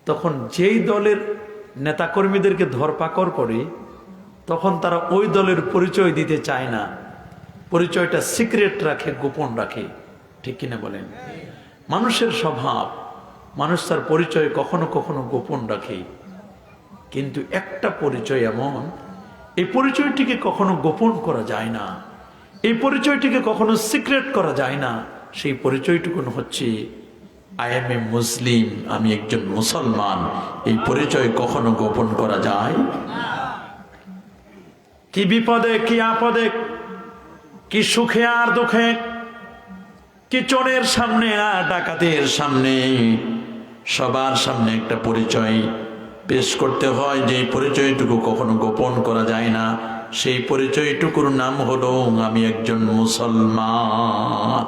তখন যেই দলের নেতাকর্মীদেরকে ধরপাকড় করে তখন তারা ওই দলের পরিচয় দিতে চায় না, পরিচয়টা সিক্রেট রাখে, গোপন রাখে। ঠিক কিনা বলেন? মানুষের স্বভাব, মানুষ তার পরিচয় কখনো কখনো গোপন রাখে, কিন্তু একটা পরিচয় এমন, এই পরিচয়টিকে কখনো গোপন করা যায় না, এই পরিচয়টিকে কখনো সিক্রেট করা যায় না। সেই পরিচয়টুকু হচ্ছে আই এম এ মুসলিম, আমি একজন মুসলমান। এই পরিচয় কখনো গোপন করা যায়? কি বিপদে কি আপদে, কি সুখে আর দুঃখে, কি চোরের সামনে আর ডাকাতের সামনে, সবার সামনে একটা পরিচয় পেশ করতে হয়, যে পরিচয়টুকু কখনো গোপন করা যায় না। সেই পরিচয়টুকুর নাম হলো আমি একজন মুসলমান।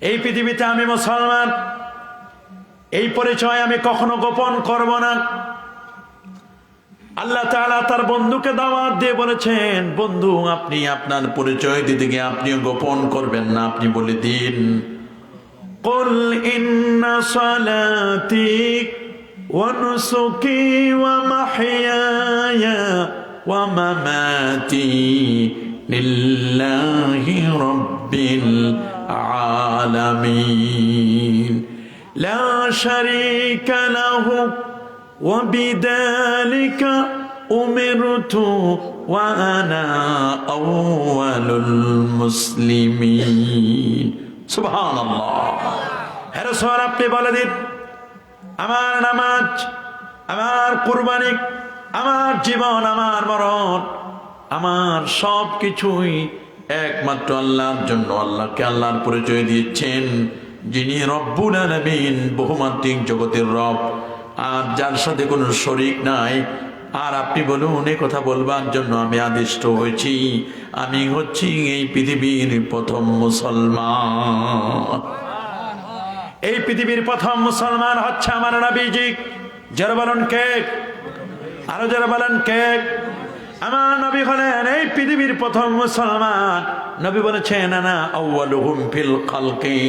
এই পৃথিবীতে আমি মুসলমান, এই পরিচয় আমি কখনো গোপন করব না। আল্লাহ তাআলা তার বন্ধুকে দাওয়াত দিয়ে বলেছেন, বন্ধু আপনি আপনার পরিচয় দিতে গিয়ে আপনিও গোপন করবেন না, আপনি বলে দিন কুল ইন্না সালাতি ওয়া নুসুকি ওয়া মাহইয়ায়া ওয়া মামাতি লিল্লাহি রাব্বিল আলামিন লা শারীকা লাহু وبذلك أمرت وأنا أول المسلمين سبحان الله হে রাসূল আপনি বলে দিন, আমার নামাজ, আমার কুরবানি, আমার জীবন, আমার মরণ, আমার সব কিছুই একমাত্র আল্লাহর জন্য। আল্লাহকে আল্লাহর পরিচয় দিয়েছেন, যিনি রব্বুল আলামিন, বহুমাত্রিক জগতের রব, আর যার সাথে কোনো শরীক নাই। আর আপনি বলুন, এই কথা বলবার জন্য আমি আদিষ্ট হয়েছি, আমি হচ্ছি এই পৃথিবীর প্রথম মুসলমান। এই পৃথিবীর প্রথম মুসলমান হচ্ছে আমার নবীজি। যারা বলেন কে? আরো যারা বলেন কে? আমার নবী হলেন এই পৃথিবীর প্রথম মুসলমান। নবী বলেছেন আনা আউয়ালুহুম ফিল খালকি,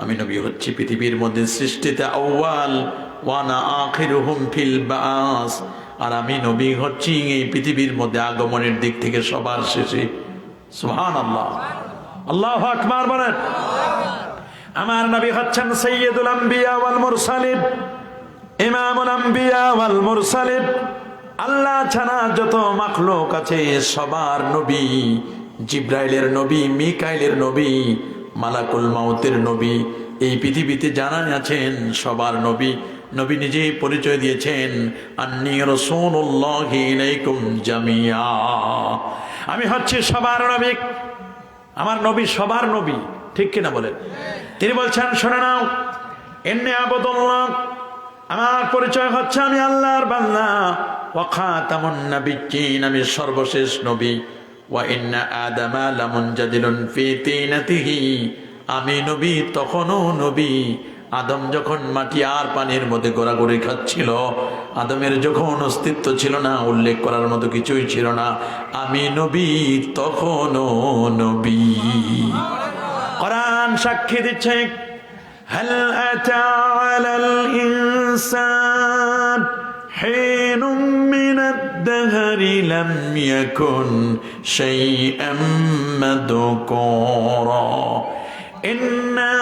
আমি নবী হচ্ছি পৃথিবীর মধ্যে সৃষ্টিতে আউয়াল, ওয়ানা আখিরুহুম ফিল বাস, আর আমি নবী হচ্ছি এই পৃথিবীর মধ্যে আগমনের দিক থেকে সবার শেষে। সুবহানাল্লাহ, আল্লাহু আকবার বলেন। আমার নবী হচ্ছেন সাইয়্যিদুল আম্বিয়া ওয়াল মুরসালিন, ইমামুল আম্বিয়া ওয়াল মুরসালিন। আল্লাহ ছাড়া যত মাখলুক আছে সবার নবী, জিব্রাইলের নবী, মিকাইলের নবী, মালাকুল মাউতের নবী, এই পৃথিবীতে যারা আছেন সবার নবী। নবী নিজেই পরিচয় দিয়েছেন, আন্নী রাসূলুল্লাহি ইলাইকুম জামিয়া, আমি হচ্ছি সবার নবী, আমার নবী সবার নবী। ঠিক কিনা বলেন? তিনি বলছেন, শুনে নাও, ইন্নী আবদুল্লাহ, আমার পরিচয় হচ্ছে আমি আল্লাহর বান্দা, ওয়া খাতামুন নাবিয়্যিন, আমি সর্বশেষ নবী, ওয়া ইন্না আদামা লামুনজাদিলুন ফি তিনাতিহি, আমি নবী তখনও নবী। আদম যখন মাটি আর পানির মধ্যে গোড়াগড়ি খাচ্ছিল, আদমের যখন অস্তিত্ব ছিল না, উল্লেখ করার মতো কিছুই ছিল না, আমি নবী তখনও নবী। কোরআন সাক্ষী দিচ্ছে, হাল আতা আলাল ইনসান হিনুম মিনাদ দাহরি লাম ইয়াকুন শাইআম মাদকুরা ইন্না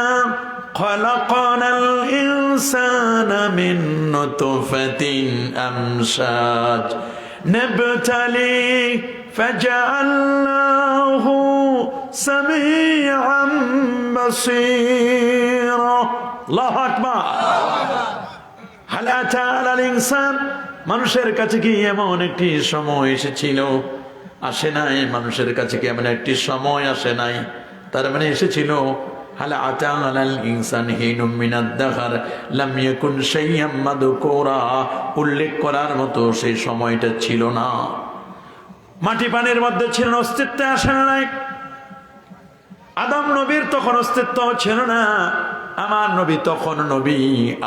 খালাকনাল ইনসানা মিন নুতফাতিন আমশাজ নাবতালি ফাজআলনাহু সামিআম বাসীরা। আল্লাহু আকবার। হাল আতা আলাল ইনসান, মানুষের কাছে কি এমন একটি সময় এসেছিল? আসে নাই। মানুষের কাছে কি এমন একটি সময় আসে নাই? তার মানে এসেছিল। হাল আতা আলাল ইনসান হিনুম মিনাদ দাহর লাম ইয়াকুন শাইআম মাদকুরা, উল্লেখ করার মতো সেই সময়টা ছিল না। মাটি পানির মধ্যে ছিল, অস্তিত্বে আসে নাই। আদম নবীর তখন অস্তিত্ব ছিল না, আমার নবী তখন নবী।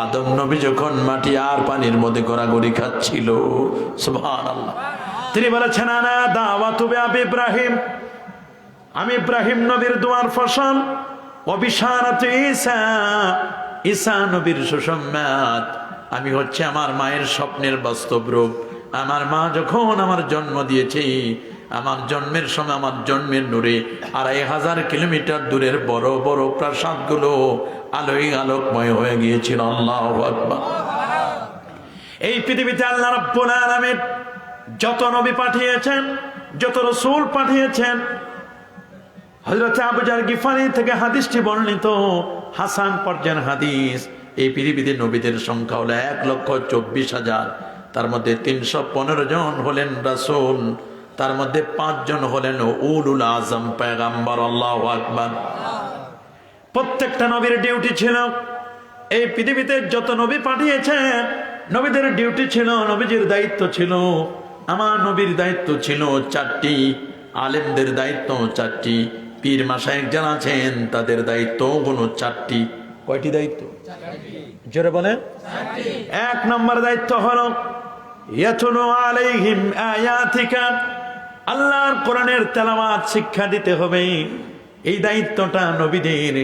আদম নবী যখন মাটি আর পানির মধ্যে গড়াগড়ি খাচ্ছিল, সুবহানাল্লাহ, তিনি বলেছেন আনা দাওয়াতু বিআবি ইব্রাহিম, আমি ইব্রাহিম নবীর দোয়ার ফসল। ও বিশারাতু ঈসা, ঈসা নবীর সুসংবাদ, আমি হচ্ছে আমার মায়ের স্বপ্নের বাস্তব রূপ। আমার মা যখন আমার জন্ম দিয়েছে, আমার জন্মের সময় আমার জন্মের নূরে 2500 কিলোমিটার দূরের বড় বড় প্রাসাদগুলো আলোয় আলোকময় হয়ে গিয়েছিল। আল্লাহু আকবার। এই পৃথিবীতে আল্লাহ রাব্বুল আলামিন যত নবী পাঠিয়েছেন, যত রাসূল পাঠিয়েছেন, হযরত আবু জার গিফারি থেকে হাদিসটি বর্ণিত, হাসান পর্যায়ের হাদিস, এই পৃথিবীতে নবীদের সংখ্যা হলো 1,24,000। তার মধ্যে 315 জন হলেন রাসূল, তার মধ্যে 5 জন হলেন উলুল আজম পয়গম্বর। আল্লাহু আকবার। প্রত্যেকটা নবীর ডিউটি ছিল, এই পৃথিবীতে যত নবী পাঠিয়েছেন নবীদের ডিউটি ছিল, নবীজির দায়িত্ব ছিল। আমার নবীর দায়িত্ব ছিল 4টি, আলেমদের দায়িত্ব 4টি, পীর মাশায়েখ যারা আছেন তাদের দায়িত্ব কোনো 4টি। কয়টি দায়িত্ব? জোরে বলেন। 1 নম্বর দায়িত্ব হলো ইয়াতুলু আলাইহিম আয়াতিকা, আল্লাহর কোরআনের তেলাওয়াত শিক্ষা দিতে হবে। এই দায়িত্বটা নবীদের,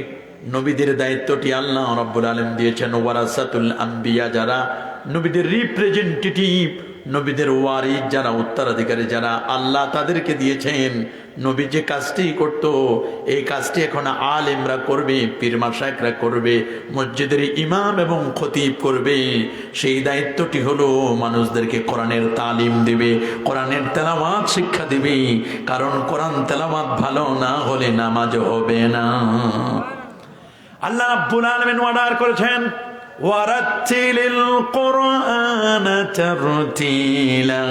নবীদের দায়িত্বটি আল্লাহ রাব্বুল আলামিন দিয়েছেন। ওয়ারাসাতুল আম্বিয়া, যারা নবীদের রিপ্রেজেন্টেটিভ, নবীদের ওয়ারিস যারা, উত্তরাধিকারী যারা, আল্লাহ তাদেরকে দিয়েছেন। নবী যে কাজটি করত, এই কাজটি এখন আলেমরা করবে, পীর মাশায়েখরা করবে, মসজিদের ইমাম এবং খতিব করবে। সেই দায়িত্বটি হলো মানুষদেরকে কোরআনের তালিম দেবে, কোরআনের তেলাওয়াত শিক্ষা দেবে। কারণ কোরআন তেলাওয়াত ভালো না হলে নামাজ হবে না। আল্লাহ রাব্বুল আলামিন অর্ডার করেছেন ওয়ারাত্তিলিল কুরআন তারতিলা,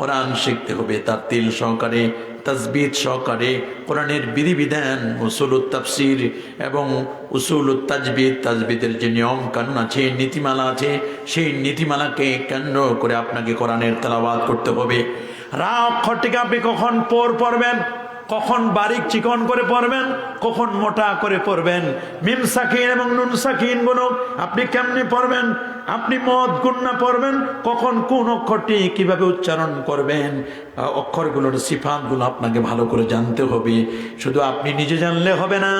কোরআন শিখতে হবে তারতিল সহকারে, তাসবিহ সহকারে। কোরআনের বিধিবিধান, উসুলুত তাফসীর এবং উসুলুত তাজবিদ, তাজবিদের যে নিয়ম কানুন আছে, নীতিমালা আছে, সেই নীতিমালাকে কেন্দ্র করে আপনাকে কোরআনের তেলাওয়াত করতে হবে। রা অক্ষরটিকে আপনি কখন পড়বেন, কখন বারিক চিকন করে পড়বেন, কখন মোটা করে পড়বেন, মিম সাকিন এবং নুন সাকিন গুলো আপনি কেমনে পড়বেন, আপনি মদ গুন্না পড়বেন, কখন কোন অক্ষরটি কিভাবে উচ্চারণ করবেন, অক্ষরগুলোর সিফাতগুলো আপনাকে ভালো করে জানতে হবে। শুধু আপনি নিজে জানলে হবে না,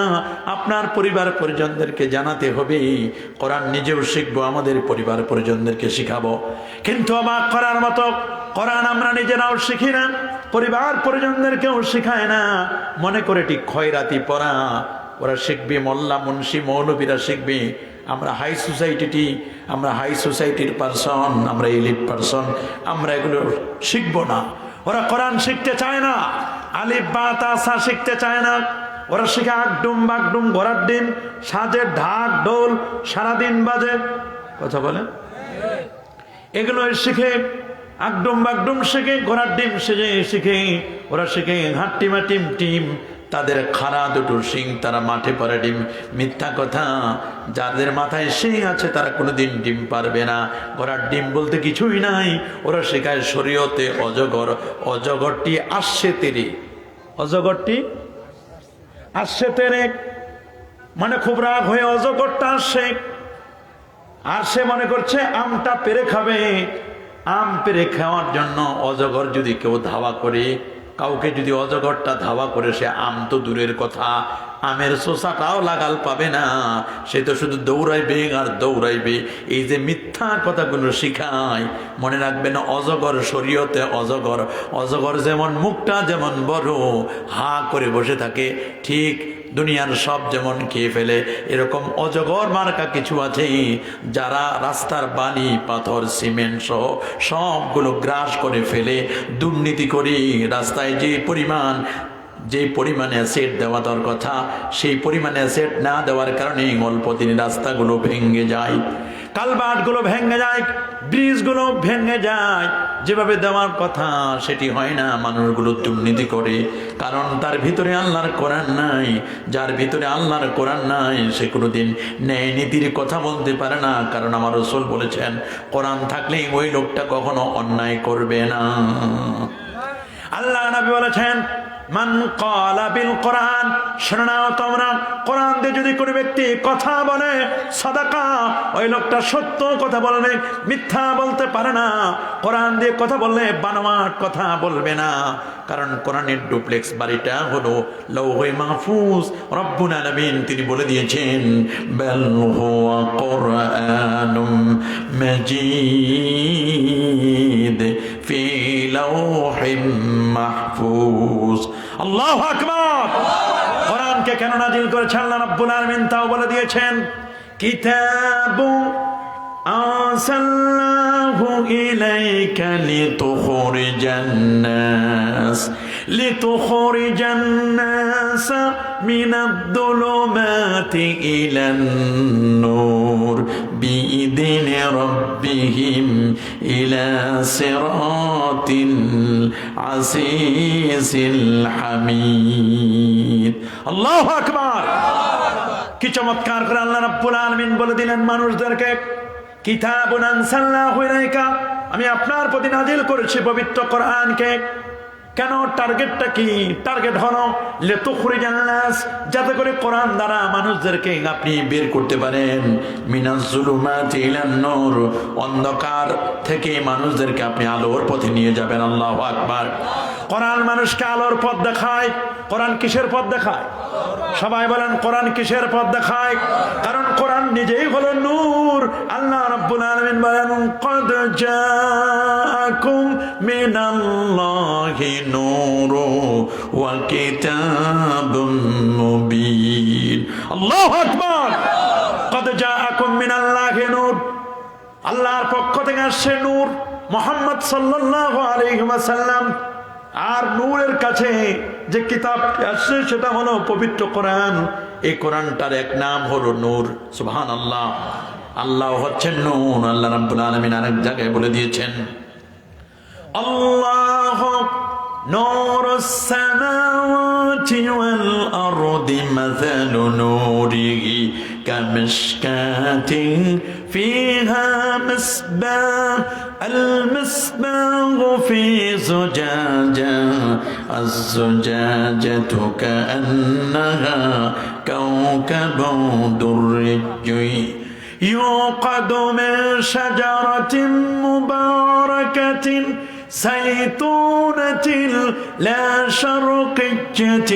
আপনার পরিবার পরিজনদেরকে জানাতে হবে। কোরআন নিজেও শিখবো, আমাদের পরিবার পরিজনদেরকে শিখাবো। কিন্তু অবাক করার মতো, কোরআন আমরা নিজেরাও শিখি না, পরিবার পরিজনদেরকেও শিখায় না। মনে করে ঠিক খয়রাতি পড়া ওরা শিখবে, মোল্লা মুন্সি মৌলবীরা শিখবে। আমরা হাই সোসাইটির পারসন, আমরা এলিট পারসন, আমরা এগুলো শিখবো না। ওরা কোরআন শিখতে চায় না, আলিফ বা তাসা শিখতে চায় না। ওরা শিখে আগডুম বাগডুম, ঘোড়ার ডিম, সাজের ঢাক ঢোল সারাদিন বাজে। কথা বলেন, এগুলো শিখে আগডুম বাগডুম শিখে, ঘোড়ার ডিম সেজে শিখে। ওরা শিখে হাট্টিমা টিম টিম, তাদের খাড়া দুটো শিং, তারা মাঠে পড়ে ডিম। মিথ্যা কথা, যাদের মাথায় শিং আছে তারা কোনোদিন ডিম পারবে না। ঘোড়ার ডিম বলতে কিছুই নাই। ওরা শেখায় শরীয়তে অজগর, অজগরটি আসছে তেরে, অজগরটি আসছে তেরে মানে খুব রাগ হয়ে অজগরটা আসছে, আর সে মনে করছে আমটা পেরে খাবে। আম পেরে খাওয়ার জন্য অজগর যদি কেউ ধাওয়া করে, কাউকে যদি অজগরটা ধাওয়া করে, সে আম তো দূরের কথা, আমের শোষাটাও লাগাল পাবে না, সে তো শুধু দৌড়াইবে আর দৌড়াইবে। এই যে মিথ্যা কথাগুলো শিখায়, মনে রাখবেন অজগর শরীয়তে অজগর, অজগর যেমন মুখটা যেমন বড়, হা করে বসে থাকে, ঠিক দুনিয়ার সব যেমন খেয়ে ফেলে, এরকম অজগর মার্কা কিছু আছে যারা রাস্তার বালি পাথর সিমেন্ট সহ সবগুলো গ্রাস করে ফেলে, দুর্নীতি করে রাস্তায় যে পরিমাণে অ্যাসেট দেওয়া দেওয়ার কথা সেই পরিমাণে অ্যাসেট না দেওয়ার কারণে অল্প দিনে রাস্তাগুলো ভেঙে যায়, কালভার্টগুলো ভেঙে যায়, ব্রিজগুলো ভেঙে যায়। যেভাবে দেওয়ার কথা সেটি হয় না, মানুষগুলো দুর্নীতি করে। কারণ তার ভিতরে আল্লাহর কোরআন নাই। যার ভিতরে আল্লাহর কোরআন নাই সে কোনোদিন ন্যায় নীতির কথা বলতে পারে না। কারণ আমার রাসূল বলেছেন, কোরআন থাকলেই ওই লোকটা কখনো অন্যায় করবে না। আল্লাহ নবী বলেছেন মান ক্বালা বিল কোরআন, শুনে নাও তোমরা, কোরআন দিয়ে যদি কোনো ব্যক্তি কথা বলে সাদাকা, ওই লোকটা সত্য কথা বলবে, মিথ্যা বলতে পারে না। কোরআন দিয়ে কথা বললে বানোয়াট কথা বলবে না, কারণ কোরআনের ডুপ্লেক্স বাড়িটা হলো লৌহে মাহফুজ। রব্বুল আলামিন তিনি বলে দিয়েছেন বাল হুয়া কুরআনুম মাজিদ ফি লাওহিম মাহফুজ। আল্লাহু আকবার। কোরআনকে কেন নাজিল করেছেন আল্লাহ রাব্বুল আলামিন তাও বলে দিয়েছেন, কিতাবু আরসালনাহু ইলাইকা লিতুখরিজান নাস মিনাদ-দুলুমাতি ইলান-নূর বিইذনি রাব্বিহিম ইলা সিরাতিল আজিজিল হামিদ। আল্লাহু আকবার। কি চমৎকার করে আল্লাহ রাব্বুল আলামিন বলে দিলেন মানুষদেরকে, কিতাবুন আনসালনাহু ইলাইকা, আমি আপনার প্রতি নাজিল করেছি পবিত্র কোরআনকে। কেন? টার্গেটটা কি? টার্গেট হলো লিতুখরিজান নাস, যাতে করে কোরআন দ্বারা মানুষদেরকে আপনি বের করতে পারেন মিনাজ-জুলুমাতি ইলান-নূর, অন্ধকার থেকে মানুষদেরকে আপনি আলোর পথে নিয়ে যাবেন। আল্লাহু আকবার। কোরআন মানুষকে আলোর পথ দেখায়। কোরআন কিসের পথ দেখায়? সবাই বলেন কোরআন কিসের পথ দেখায়? কারণ কোরআন নিজেই হলো নূর। আল্লাহ রাব্বুল আলামিন বলেন ক্বাদ জাআকুম মিনাল্লাহি নূরু ওয়া কিতাবুম মুবিন। আল্লাহু আকবার। ক্বাদ জাআকুম মিনাল্লাহি নূর, আল্লাহর পক্ষ থেকে আসছে নূর, মুহাম্মদ সাল্লাল্লাহু আলাইহি ওয়াসাল্লাম। আর নূরের কাছে যে কিতাব আসছে সেটা হলো পবিত্র কোরআন। এই কোরআনটার এক নাম হলো নূর। সুবহানাল্লাহ। আল্লাহ হচ্ছেন নূর। আল্লাহ রাব্বুল আলামিন আরেক জায়গায় বলে দিয়েছেন, আল্লাহু নূরুস সামাওয়াতি ওয়াল আরদি মাসালু নূরিহি কামিশকাতিন ফিহা মিসবাহ المصباح في زجاجة الزجاجة كأنها كوكب دري يوقد من شجرة مباركة زيتونة لا شرقية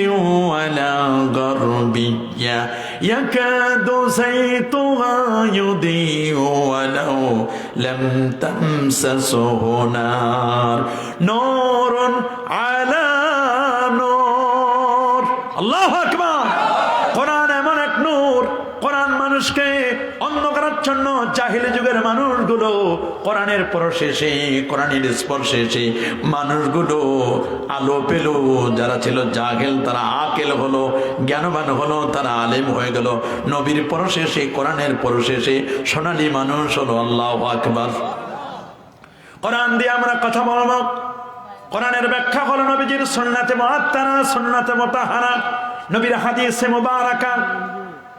ولا غربية يكاد زيتها يضيء ولو لم تمسسه نار نور على نور। الله أكبر। কোরআন এমন এক নূর, কোরআন মানুষকে অন্ধকারাচ্ছন্ন জাহিলি যুগের মানুষগুলো কোরআনের পরশেষে, কোরআনের স্পর্শে এসে মানুষগুলো আলো পেল। যারা ছিল জাহেল তারা আকেল হলো, জ্ঞানবান হলো, তারা আলেম হয়ে গেল। নবীর পরশেষে, কোরআনের পরশেষে সোনালী মানুষ হলো। আল্লাহু আকবার। কোরআন দিয়ে আমরা কথা বলবো। কোরআনের ব্যাখ্যা হলো নবীজির সুন্নাতে মুআত্তারা, সুন্নাতে মুতাহহারা, নবীর হাদিসে মুবারাকা।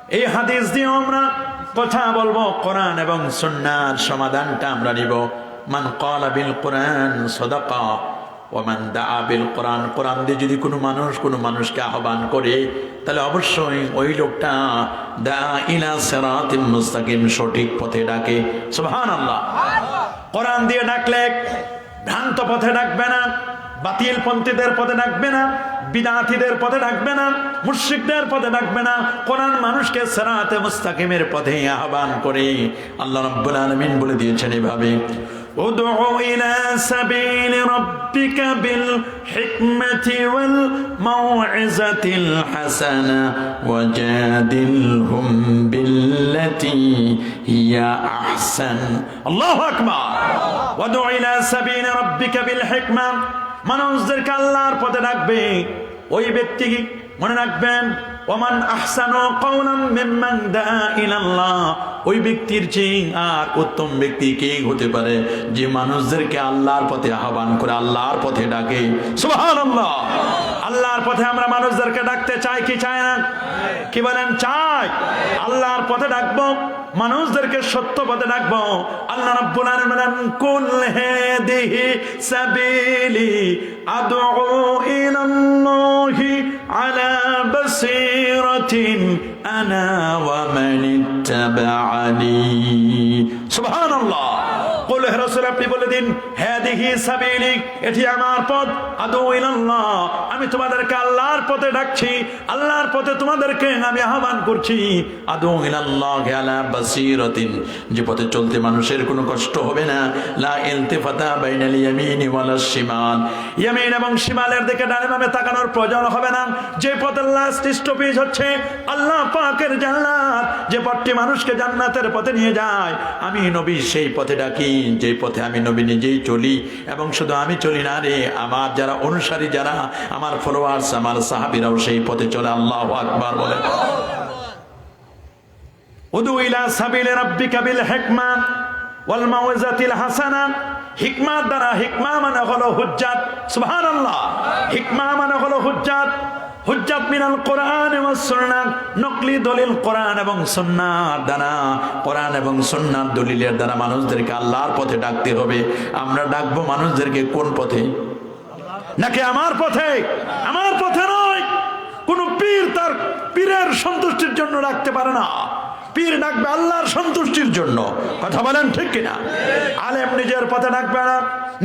এই হাদিস দিয়ে আমরা কথা বলবো। কোরআন এবং সুন্নাহর সমাধানটা আমরা নিব। মান ক্বালা বিল কোরআন সাদাকা ওয়া মান দাআ বিল কোরআন। কোরআন দিয়ে যদি কোনো মানুষকে আহ্বান করে, তাহলে অবশ্যই ওই লোকটা দা ইলা সিরাতিম মুস্তাকিম, সঠিক পথে ডাকে। সুবহানাল্লাহ। কোরআন দিয়ে ডাকলে ভ্রান্ত পথে ডাকবে না, বাতিল পন্থীদের পথে ডাকবে না, বিদআতীদের পথে ডাকবে না, মুশরিকদের পথে ডাকবে না। কোরআন মানুষকে সিরাতে মুস্তাকিমের পথে আহ্বান করে। আল্লাহ রাব্বুল আলামিন বলে দিয়েছেন এভাবে, উদউ ইলা সাবিলি রাব্বিকা বিল হিকমাতি ওয়াল মাউইযাতিল হাসানা ওয়াজাদিলহুম বিল্লাতী হিয়া আহসান। আল্লাহু আকবার। উদউ ইলা সাবিলি রাব্বিকা বিল হিকমা, মানুষদেরকে আল্লাহর পথে ডাকবে। ওই ব্যক্তি মনে রাখবেন, ওমান আহসানু কাওলাম মিম্মান দাআ ইলাল্লাহ, ওই ব্যক্তির চেয়ে আর উত্তম ব্যক্তি কে হতে পারে যে মানুষদেরকে আল্লাহর পথে আহ্বান করে, আল্লাহর পথে ডাকে। সুবহানাল্লাহ। আল্লাহর পথে আমরা মানুষদেরকে ডাকতে চাই কি চাই না? কি বলেন? চাই। আল্লাহর পথে ডাকবো, মানুষদেরকে সত্য পথে ডাকবো। আল্লাহ রাব্বুল আলামিন বলেন, কুল হাদিহি সাবিলি আদউ ইলাল্লাহি আলা বাসীরাতিন আনা ওয়া মান ইত্তাবা'আনি। সুবহানাল্লাহ। কুল হে রাসূল, আপনি বলে দিন, হাদিহি সাবিলি, এটি আমার পথ, আদউ ইলাল্লাহ, আমি তোমাদেরকে আল্লাহর পথে ডাকছি, আল্লাহর পথে তোমাদেরকে আমি আহ্বান করছি। আদউ ইলাল্লাহি আলা বাসীরাতিন, যে পথে চলতে মানুষের কোনো কষ্ট হবে না। লা ইলতিফাতা বাইনাল ইয়ামিনি ওয়াল শিমাল, ইয়ামিন এবং শিমালের দিকে ডানে বামে তাকানোর প্রয়োজন হবে না। যে পথের লাস্ট স্টপেজ হচ্ছে আল্লাহ পাকের জান্নাত, যে পথটি মানুষকে জান্নাতের পথে নিয়ে যায়, আমি নবী সেই পথে ডাকি, যে পথে আমি নবী নিজেই চলি। এবং শুধু আমি চলি না রে, আমার যারা অনুসারী, যারা আমার ফলোয়ার্স, আমার সাহাবীরাও সেই পথে চলে। আল্লাহু আকবার বলে। উদু ইলা সাবিলি রাব্বিকা বিল হিকমা ওয়াল মাউইজাতিল হাসানা, হিকমা দ্বারা, হিকমা মানে হলো হুজ্জাত। সুবহানাল্লাহ। হিকমা মানে হলো হুজ্জাত। হুজ্জাত মিনাল কোরআন ওয়াস সুন্নাহ, নকলি দলিল কোরআন এবং সুন্নাহর দ্বারা, কোরআন এবং সুন্নাহর দলিলের দ্বারা মানুষদেরকে আল্লাহর পথে ডাকতে হবে। আমরা ডাকবো মানুষদেরকে কোন পথে? নাকি আমার পথে? আমার পথে নয়। কোন পীর তার পীরের সন্তুষ্টির জন্য ডাকতে পারে না। পীর ডাকবে আল্লাহর সন্তুষ্টির জন্য। কথা বলেন ঠিক কিনা? আলেম নিজের পথে ডাকবে না,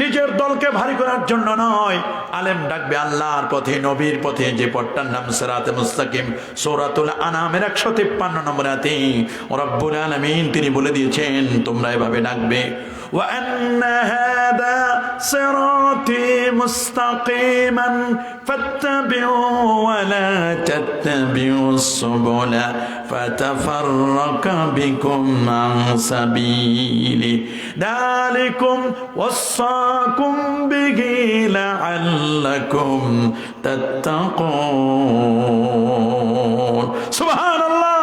নিজের দলকে ভারী করার জন্য নয়। আলেম ডাকবে আল্লাহর পথে, নবীর পথে, যে পথটার নাম সিরাতে মুস্তাকিম। সূরাতুল আনামের 153 নম্বর আয়াতে রব্বুল আলামিন তিনি বলে দিয়েছেন, তোমরা এভাবে ডাকবে। وأن هذا صراطي مستقيما فاتبعوا ولا تتبعوا السبل فتفرق بكم عن سبيله ذلكم وصاكم به لعلكم تتقون سبحان الله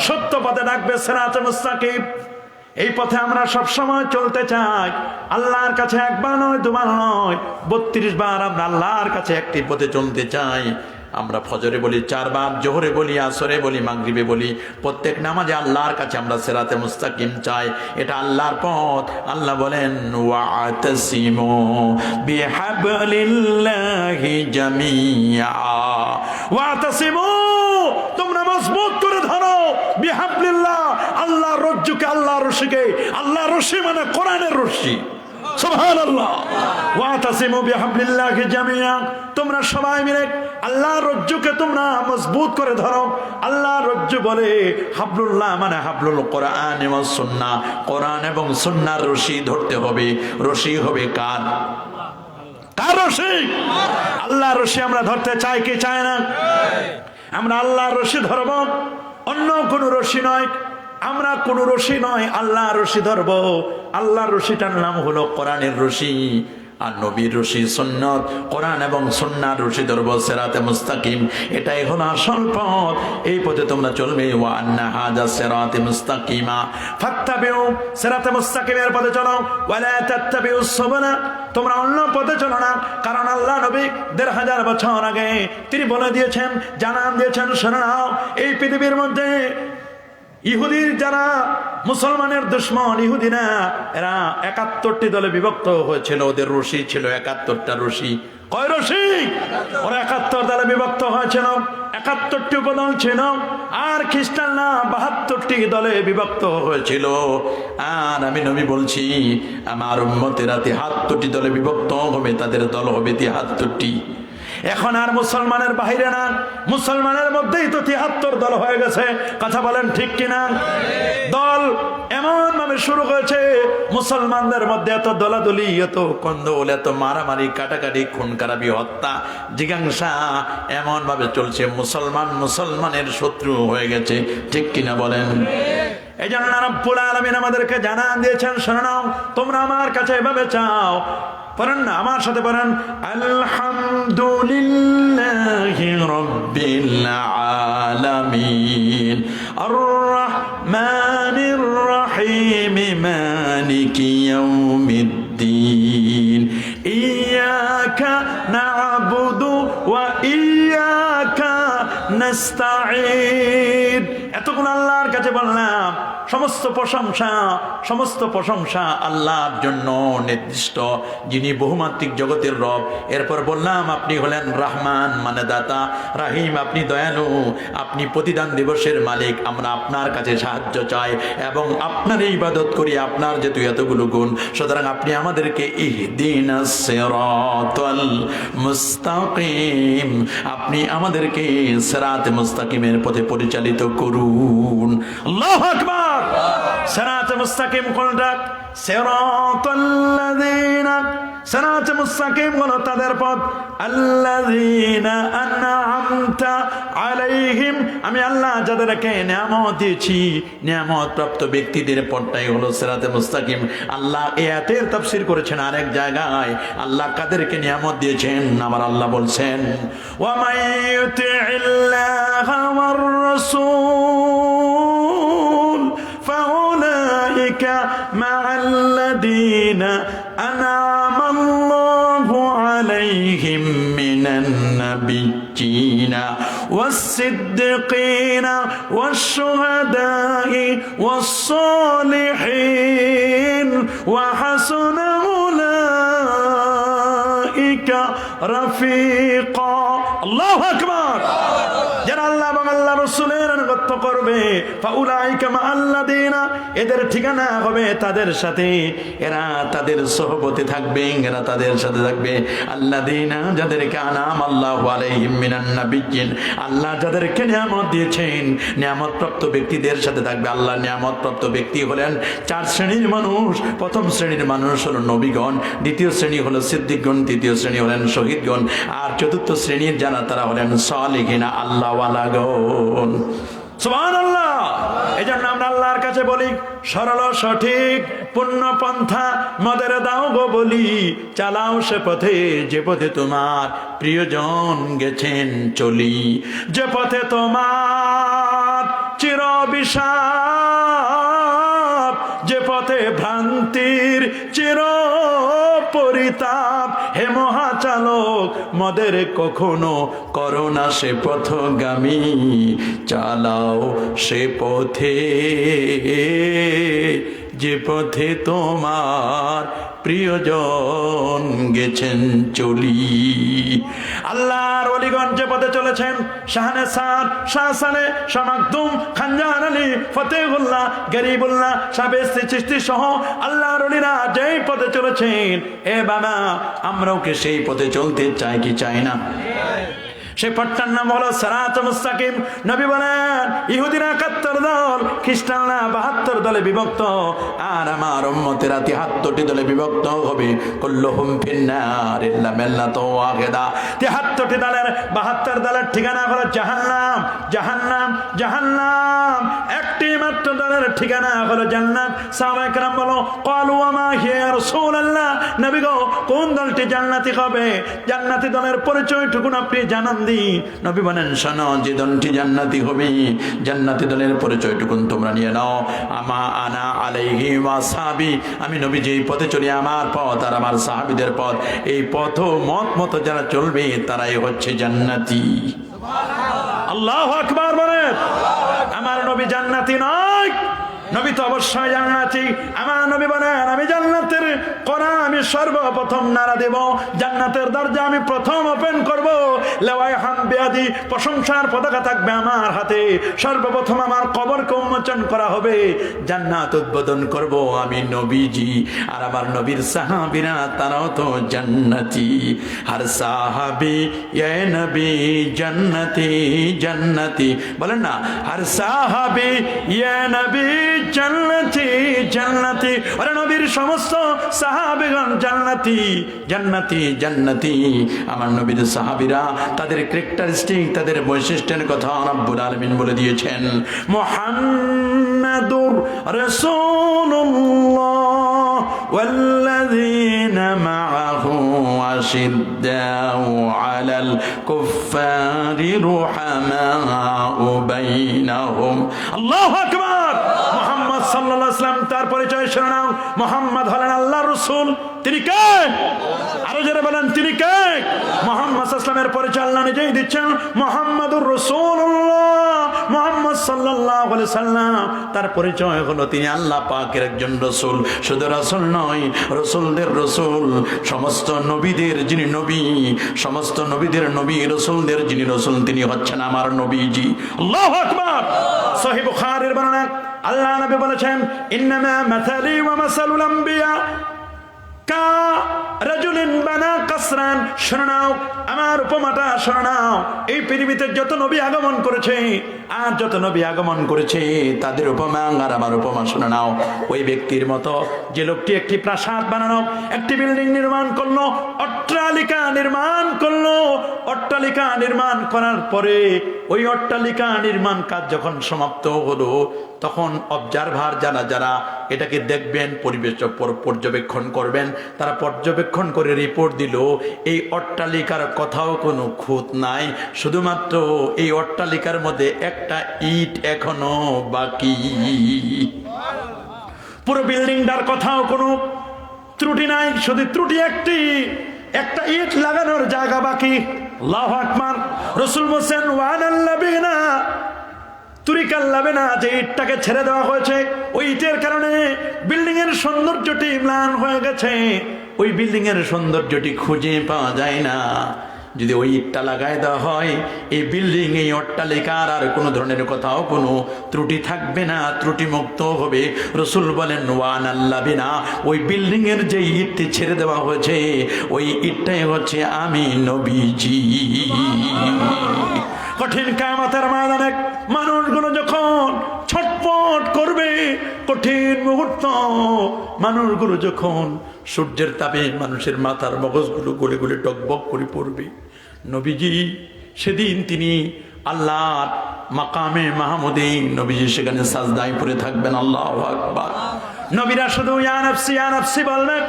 সত্য পথে ডাকবে সিরাতে মুস্তাকিম। এই পথে আমরা সব সময় চলতে চাই। আল্লাহর কাছে একবার নয়, দুবার নয়, 32 বার আমরা আল্লাহর কাছে একটি পথে চলতে চাই। আমরা ফজরে বলি 4 বার, জোহরে বলি, আসরে বলি, মাগরিবে বলি, প্রত্যেক নামাজে আল্লাহর কাছে আমরা সিরাতে মুস্তাকিম চাই। এটা আল্লাহর পথ। আল্লাহ বলেন, ওয়াতাসিমু বিহাবলিল্লাহি জামিআ, ওয়াতাসিমু, তোমরা মজবুত করে ধরো, বিহাবলিল্লাহ, আল্লাহর রজ্জুকে, আল্লাহর রশিকে। আল্লাহর রশি মানে কোরআনের রশি। সুবহানাল্লাহ। ওয়াতাসিমু বিহাবলিল্লাহি জামিআ, তোমরা সবাই মিলে আল্লাহর রজ্জুকে তোমরা মজবুত করে ধরো। আল্লাহর রজ্জু বলে হাবলুল্লাহ মানে হাবলুল কোরআন ওয়াস সুন্নাহ, কোরআন এবং সুন্নাহর রশি ধরতে হবে। রশি হবে কার? কার রশি? আল্লাহর রশি আমরা ধরতে চাই কি চাই না? আমরা আল্লাহর রশি ধরব, অন্য কোনো রশি নয়। আমরা কোন রশি নয়, আল্লাহর রশি ধরব। আল্লাহর রশিটার নাম হলো কোরআনের রশি, আর নবীর রশি সুন্নাত। কোরআন এবং সুন্নাহর রশি ধরব, সিরাতে মুস্তাকিম। এটাই হলো আসল পথ। এই পথে তোমরা চলবে। ওয়া আন্না হাযা সিরাতে মুস্তাকিমা ফাত্তাবিউ, সিরাতে মুস্তাকিমের পথে চলো। ওয়ালা তাত্তাবিউস সুবুলা, তোমরা অন্য পথে চলো না। কারণ আল্লাহ নবী 1500 বছর আগে তিনি বলে দিয়েছেন, জানান দিয়েছেন, শুনে নাও, এই পৃথিবীর মধ্যে ইহুদির যারা মুসলমানের দুশ্মন, ইহুদিরা, এরা 71টি দলে বিভক্ত হয়েছিল। ওদের রশি ছিল 71টা রশি। কয় রশি? ওরা 71 দলে বিভক্ত হয়েছিল, 71টি উপদল ছিল। আর খ্রিস্টানরা 72টি দলে বিভক্ত হয়েছিল। আর আমি নবী বলছি, আমার উম্মতেরা 73টি দলে বিভক্ত হবে, তাদের দল হবে 73টি। এখন আর মুসলমানের বাহিরে না, মুসলমানের মধ্যেই তো 73 দল হয়ে গেছে। কথা বলেন ঠিক কিনা? দল এমন ভাবে শুরু হয়েছে, মুসলমানদের মধ্যে এত দলাদলি, এত কন্দল, এত মারামারি, কাটাকাটি, খুন খারাপি, হত্যা, জিজ্ঞাসা এমন ভাবে চলছে, মুসলমান মুসলমানের শত্রু হয়ে গেছে। ঠিক কিনা বলেন? এই জন্য রব্বুল আলামিন আমাদেরকে জানান দিয়েছেন, শুনে নাও, তোমরা আমার কাছে এভাবে চাও। পড়েন না, আমার সাথে পড়েন, আলহামদুলিল্লাহি রাব্বিল আলামিন আর রহমানির রহিম মালিকি ইয়াউমিদ্দিন ইয়্যাকা না'বুদু ওয়া আজমাইন। এতক্ষণ আল্লাহর কাছে বললাম সমস্ত প্রশংসা আল্লাহর জন্য নির্দিষ্ট, যিনি বহুমাত্রিক জগতের রব। এরপর বললাম আপনি হলেন রহমান মানে দাতা, রাহিম আপনি দয়ালু, আপনি প্রতিদান দিবসের মালিক। আমরা আপনার কাছে সাহায্য চাই এবং আপনার ইবাদত করি, আপনার যেহেতু এতগুলো গুণ, সুতরাং আপনি আমাদেরকে ইহদিনাস সিরাতাল মুস্তাকিম, আপনি আমাদেরকে সিরাতে মুস্তাকিমের পথে পরিচালিত করুন। আল্লাহু আকবার। সিরাতে মুস্তাকিম কোনটা? সিরাতাল্লাযীনা, সিরাতে মুস্তাকিম হলো তাদের পথ, আল্লাযীনা আনআমতা আলাইহিম, আমি আল্লাহ যাদেরকে নিয়ামত দিয়েছি, নিয়ামত প্রাপ্ত ব্যক্তিদের পথটাই হলো সিরাতে মুস্তাকিম। আল্লাহ এই আয়াতের তাফসীর করেছেন আরেক জায়গায়, আল্লাহ কাদেরকে নিয়ামত দিয়েছেন, আমার আল্লাহ বলছেন ওয়া মাইয়ুতিইল্লাহা ওয়ার রাসূল ফাউলাইকা মা'আল্লাযীনা আন'আমা আল্লাহু আলাইহিম মিনান নাবিয়্যিনা ওয়াস-সিদ্দীকিনা ওয়াশ-শুহাদা'i ওয়াস-সালিহিন ওয়া হাসুনা উলাইকা রাফীকা। আল্লাহু আকবার। যারা আল্লাহ এবং আল্লাহ রাসূলের আনুগত্য করবে, ফাউলাইকা মা'আল্লাযীনা, এদের ঠিকানা হবে তাদের সাথে, এরা তাদের সোহবতে থাকবে, এরা তাদের সাথে থাকবে। আল্লাযীনা, যাদেরকে আনআম আল্লাহু আলাইহিম মিনান নাবিয়্যিন, আল্লাহ যাদেরকে নিয়ামত দিয়েছেন, নিয়ামত প্রাপ্ত ব্যক্তিদের সাথে থাকবে। আল্লাহ নিয়ামত প্রাপ্ত ব্যক্তি হলেন চার শ্রেণীর মানুষ। প্রথম শ্রেণীর মানুষ হলো নবীগণ, দ্বিতীয় শ্রেণী হলো সিদ্দিকগণ, তৃতীয় শ্রেণী হলেন শহীদগণ, আর চতুর্থ শ্রেণীর যারা তারা হলেন সালিহিনা, আল্লাহওয়ালাগণ। সুবহানাল্লাহ। এই জন্য আমরা আল্লাহর কাছে বলি সরল সঠিক পূর্ণ পন্থা মদের দাও গো বলি, চালাও সে পথে যে পথে তোমার প্রিয়জন গেছেন চলি, যে পথে তোমার চির অভিশাপ, যে পথে ভ্রান্তির চির পরিতাপ, হে মহাচালক মদের কখনো করোনা সে পথগামী, চালাও সে পথে যে পথে তোমার প্রিয়জন গেছেন চলি। আল্লাহর ওলিগণ যে পথে চলেছেন, শাহানে সাদ, শাহসানে, শাহ মাকদুম, খানজাহান আলী, ফতেহুল্লাহ, গরিবুল্লাহ, শাহ বেস্তি চিশতি সহ আল্লাহর ওলিরা যেই পথে চলেছেন, এ বাবা আমরাও কি সেই পথে চলতে চাই কি চাই না? সেই পথটার নাম হলো সিরাত মুস্তাকিম। নবী বলেন ইহুদিরা 71 দল, খ্রিস্টানরা 72 দলে বিভক্ত, আর আমার উম্মতেরা 73টি দলে বিভক্ত হবে। কুল্লুহুম ফিন্নার ইল্লা মিল্লাতু ওয়াহিদা। 73টি দলের 72 দলের ঠিকানা হলো জাহান্নাম, জাহান্নাম, জাহান্নাম। একটি মাত্র দলের ঠিকানা হলো জান্নাত। সাহাবায়ে কেরাম বলো ক্বালু ওয়া মা হিয়া ইয়া রাসূলুল্লাহ, নবী গো কোন দলটি জান্নাতি হবে? জান্নাতি দলের পরিচয়টুকু আপনি জানান। নবী বলেন শোনো, যে দলটি জান্নাতি হবে, জান্নাতি দলের পরিচয়টুকুন তোমরা নিয়ে নাও। আমা আনা আলাইহি ওয়া সাহাবী, আমি নবী যেই পথে চলি, আমার পথ আর আমার সাহাবীদের পথ, এই পথ মত মতো যারা চলবে তারাই হচ্ছে জান্নাতি। আল্লাহু আকবার বলেন। আমার নবী জান্নাতি নয়, নবী তো অবশ্যই জান্নাতি। আমার নবী বলেন আমি জান্নাতের করা আমি সর্বপ্রথম নারা দেব, জান্নাতের দরজা আমি প্রথম ওপেন করব। লেওয়ায়ে হাম বিয়াদি, প্রশংসার পতাকা থাকবে আমার হাতে। সর্বপ্রথম আমার কবরকে উন্মোচন করা হবে, জান্নাত উদ্বোধন করব আমি নবীজি। আর আমার নবীর সাহাবীরা তারাও তো জান্নাতি। হর সাহাবী ইয়া নবী জান্নাতি জান্নাতি, বলেন না হর সাহাবী ইয়া নবী জান্নাতি জান্নাতি। আরে নবীর সমস্ত সাহাবীগণ জান্নাতি জান্নাতি জান্নাতি। আমার নবীর সাহাবীরা তাদের ক্যারেক্টারিস্টিক, তাদের বৈশিষ্ট্যের কথা রব্বুল আলামিন বলে দিয়েছেন। মুহাম্মাদুর রাসূলুল্লাহ ওয়াল্লাযীনা মাআহু আশিদ্দাউ আলাল কুফফারি রুহামাউ বাইনাহুম। আল্লাহু আকবার। মুহাম্মদ সাল্লাল্লাহু আলাইহি ওয়াসাল্লাম তার পরিচয় শুনে নাও। মুহাম্মদ হলেন আল্লাহর রাসূল। তিনি কে? আরো যারা বলেন তিনি কে? মুহাম্মদ সাল্লাল্লাহু আলাইহি ওয়াসাল্লামের পরিচয় আল্লাহ নিজেই দিচ্ছেন, মুহাম্মাদুর রাসূলুল্লাহ। মুহাম্মদ সাল্লাল্লাহু আলাইহি ওয়াসাল্লাম তার পরিচয় হলো তিনি আল্লাহ পাকের একজন রাসূল। শুধু রাসূল নয়, রাসূলদের রাসূল, সমস্ত নবীদের যিনি নবী, সমস্ত নবীদের নবী, রাসূলদের যিনি রাসূল, তিনি হচ্ছেন আমার নবীজি। আল্লাহু আকবার। সহিহ বুখারীর বর্ণনা, আল্লাহ নবী বলেছেন, ইন্নামা মাসালি ওয়া মাসালুল আম্বিয়া কা রাজুলিন বানা কাসরান। শুনে নাও, আমার উপমাটা শুনে নাও। এই পৃথিবীতে যত নবী আগমন করেছে আর যত নবী আগমন করেছে তাদের উপমা আর আমার উপমা শুনে নাও। ওই ব্যক্তির মতো যে লোকটি একটি প্রাসাদ বানানো, একটি বিল্ডিং নির্মাণ করলো, অট্টালিকা নির্মাণ করলো। অট্টালিকা নির্মাণ করার পরে ওই অট্টালিকা নির্মাণ কাজ যখন সমাপ্ত হলো, তখন অবজারভার যারা এটাকে দেখবেন, পর্যবেক্ষণ করবেন, তারা পর্যবেক্ষণ করে রিপোর্ট দিল এই অট্টালিকার কোথাও কোনো খুঁত নাই, শুধুমাত্র এই অট্টালিকার মধ্যে একটা ইট এখনো বাকি। পুরো বিল্ডিংটার কোথাও কোনো ত্রুটি নাই, শুধু ত্রুটি একটা ইট লাগানোর জায়গা বাকি। আল্লাহু আকবার। রাসূল বলেন, ওয়ানাল্লাবিনা তুরিকাল্লাবিনা, যে ইটটাকে ছেড়ে দেওয়া হয়েছে, ওই ইটের কারণে বিল্ডিং এর সৌন্দর্যটি ম্লান হয়ে গেছে। ওই বিল্ডিং এর সৌন্দর্যটি খুঁজে পাওয়া যায় না। যদি ওই ইটটা লাগাই দেওয়া হয়, এই বিল্ডিং, এই অট্টালিকার আর কোনো ধরনের কোথাও কোনো ত্রুটি থাকবে না, ত্রুটি মুক্ত হবে। রাসূল বলেন, ওয়ানাল্লাবিনা, ওই বিল্ডিং এর যে ইটটি ছেড়ে দেওয়া হয়েছে, ওই ইটটাই হচ্ছে আমি নবীজি। কঠিন কিয়ামতের ময়দানে মানুষগুলো যখন ছটফট করবে, কঠিন মুহূর্ত, মানুষগুলো যখন সূর্যের তাপে মানুষের মাথার মগজগুলো গলে গলে টকবক করে পড়বে, নবীজি সেদিন তিনি আল্লাহর মাকামে মাহমুদে নবীজি সেখানে সাজদায় পড়ে থাকবেন। আল্লাহু আকবার। নবীরা শুধু ইয়া নাফসি ইয়া নাফসি বলবেন।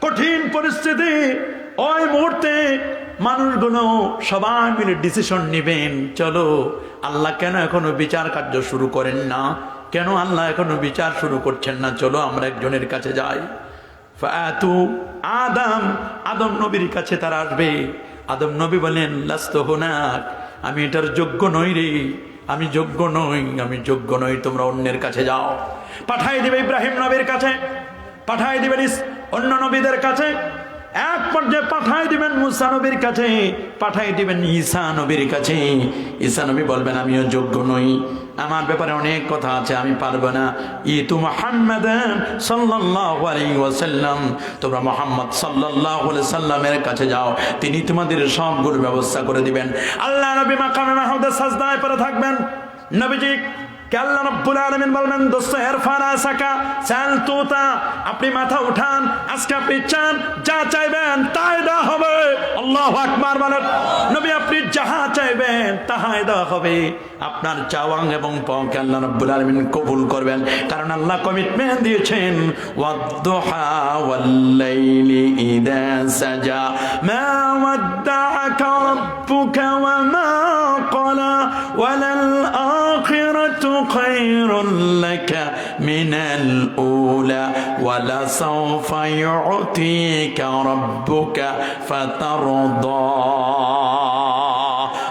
কঠিন পরিস্থিতি, ওই মুহূর্তে মানুষগুলো সবাই মিলে ডিসিশন নেবেন, চলো আল্লাহ কেন এখনো বিচার কার্য শুরু করেন না, কেন আল্লাহ এখনো বিচার শুরু করছেন না, চলো আমরা একজনের কাছে যাই। ফাতু আদম নবীর কাছে তারা আসবে। আদম নবী বলেন, লাস্তু হুনাক, আমি এটার যোগ্য নই রে, আমি যোগ্য নই, আমি যোগ্য নই, তোমরা অন্যের কাছে যাও। পাঠাই দিবে ইব্রাহিম নবীর কাছে, পাঠাই দিবেন অন্য নবীদের কাছে, এক পর্যায়ে পাঠাই দিবেন মুসা নবীর কাছে, পাঠাই দিবেন ঈসা নবীর কাছে। ঈসা নবী বলবেন, আমিও যোগ্য নই, আমার ব্যাপারে অনেক কথা আছে, আমি পারবো না। ইতু মুহাম্মাদান সাল্লাল্লাহু আলাইহি ওয়াসাল্লাম, তোমরা মুহাম্মদ সাল্লাল্লাহু আলাইহি সাল্লামের কাছে যাও, তিনি তোমাদের সবগুলো ব্যবস্থা করে দিবেন। আল্লাহ নবী মাকামে মাহমুদে সাজদায় পড়ে থাকবেন। নবীজি কে আল্লাহ রাব্বুল আলামিন বলবেন, দোস্ত ইরফা রাসাকা সাল তুতা, আপনি মাথা উঠান, আজকে আপনি চান, যা চাইবেন তাই দেওয়া হবে। আল্লাহু আকবার বলেন। নবী আপনি যাহা চাইবেন তাহাই দেওয়া হবে। আপনার চাওয়া এবং পাওয়াকে আল্লাহ রাব্বুল আলামিন কবুল করবেন, কারণ আল্লাহ কমিটমেন্ট দিয়েছেন, ওয়াদ-দুহা ওয়াল-লাইলি ইযা সাজা মা ওয়াদ্দাআকা রাব্বুকা ওয়া মা ক্বালা ওয়ালাল আখিরাতু খায়রুল লাকা মিনাল উলা ওয়ালা সাওফা ইউতিকা রাব্বুকা ফাতারদা।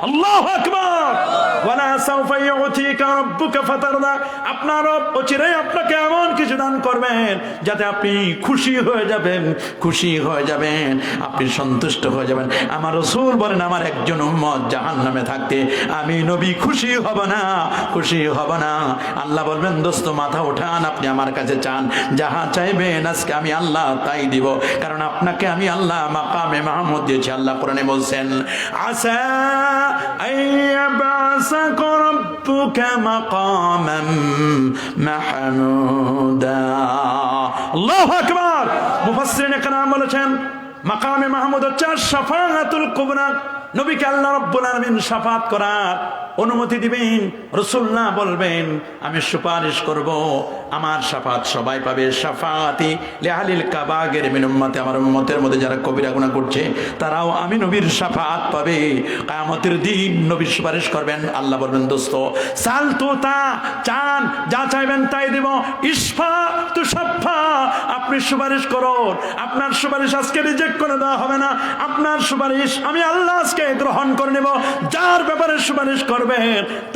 আল্লাহু আকবার। ওয়ালা সাওফা ইউতিকা রাব্বুকা ফাতারদা, আপনার রব অচিরেই আপনাকে এমন কিছু দান করবেন যাতে আপনি খুশি হয়ে যাবেন, খুশি হয়ে যাবেন, আপনি সন্তুষ্ট হয়ে যাবেন। আমার রাসূল বলেন, আমার একজন উম্মত জাহান্নামে থাকতে আমি নবী খুশি হব না, খুশি হব না। আল্লাহ বলবেন, দোস্ত মাথা উঠান, আপনি আমার কাছে চান, যাহা চাইবেন আজকে আমি আল্লাহ তাই দিব, কারণ আপনাকে আমি আল্লাহ মাকামে মাহমুদ দিয়েছি। আল্লাহ কোরআনে বলছেন, আসা আইয়াবাসাকা রাব্বুকা মাকামান মাহমুদা। আল্লাহু আকবার। মুফাসসিরিনে কেরাম বলেছেন, মাকামে মাহমুদ হচ্ছে শাফাআতুল কুবরা, নবীকে আল্লাহ রাব্বুল আলামিন শাফাত করার অনুমতি দিবেন, রাসূলুল্লাহ বলবেন আমি সুপারিশ করব, আমার শাফাত সবাই পাবে। শাফাতি লিআহলিল কাবাগির মিন উম্মতি, আমার উম্মতের মধ্যে যারা কবিরা গুনাহ করছে তারাও আমি নবীর শাফাত পাবে। কিয়ামতের দিন নবী সুপারিশ করবেন, আল্লাহ বলবেন দোস্ত সাল তুতা, চান যা চাইবেন তাই দেব। ইশফা তু শাফা, আপনি সুপারিশ করুন, আপনার সুপারিশ আজকে রিজেক্ট করে দেওয়া হবে না, আপনার সুপারিশ আমি আল্লাহ আজকে গ্রহণ করে নেব। যার ব্যাপারে সুপারিশ করবেন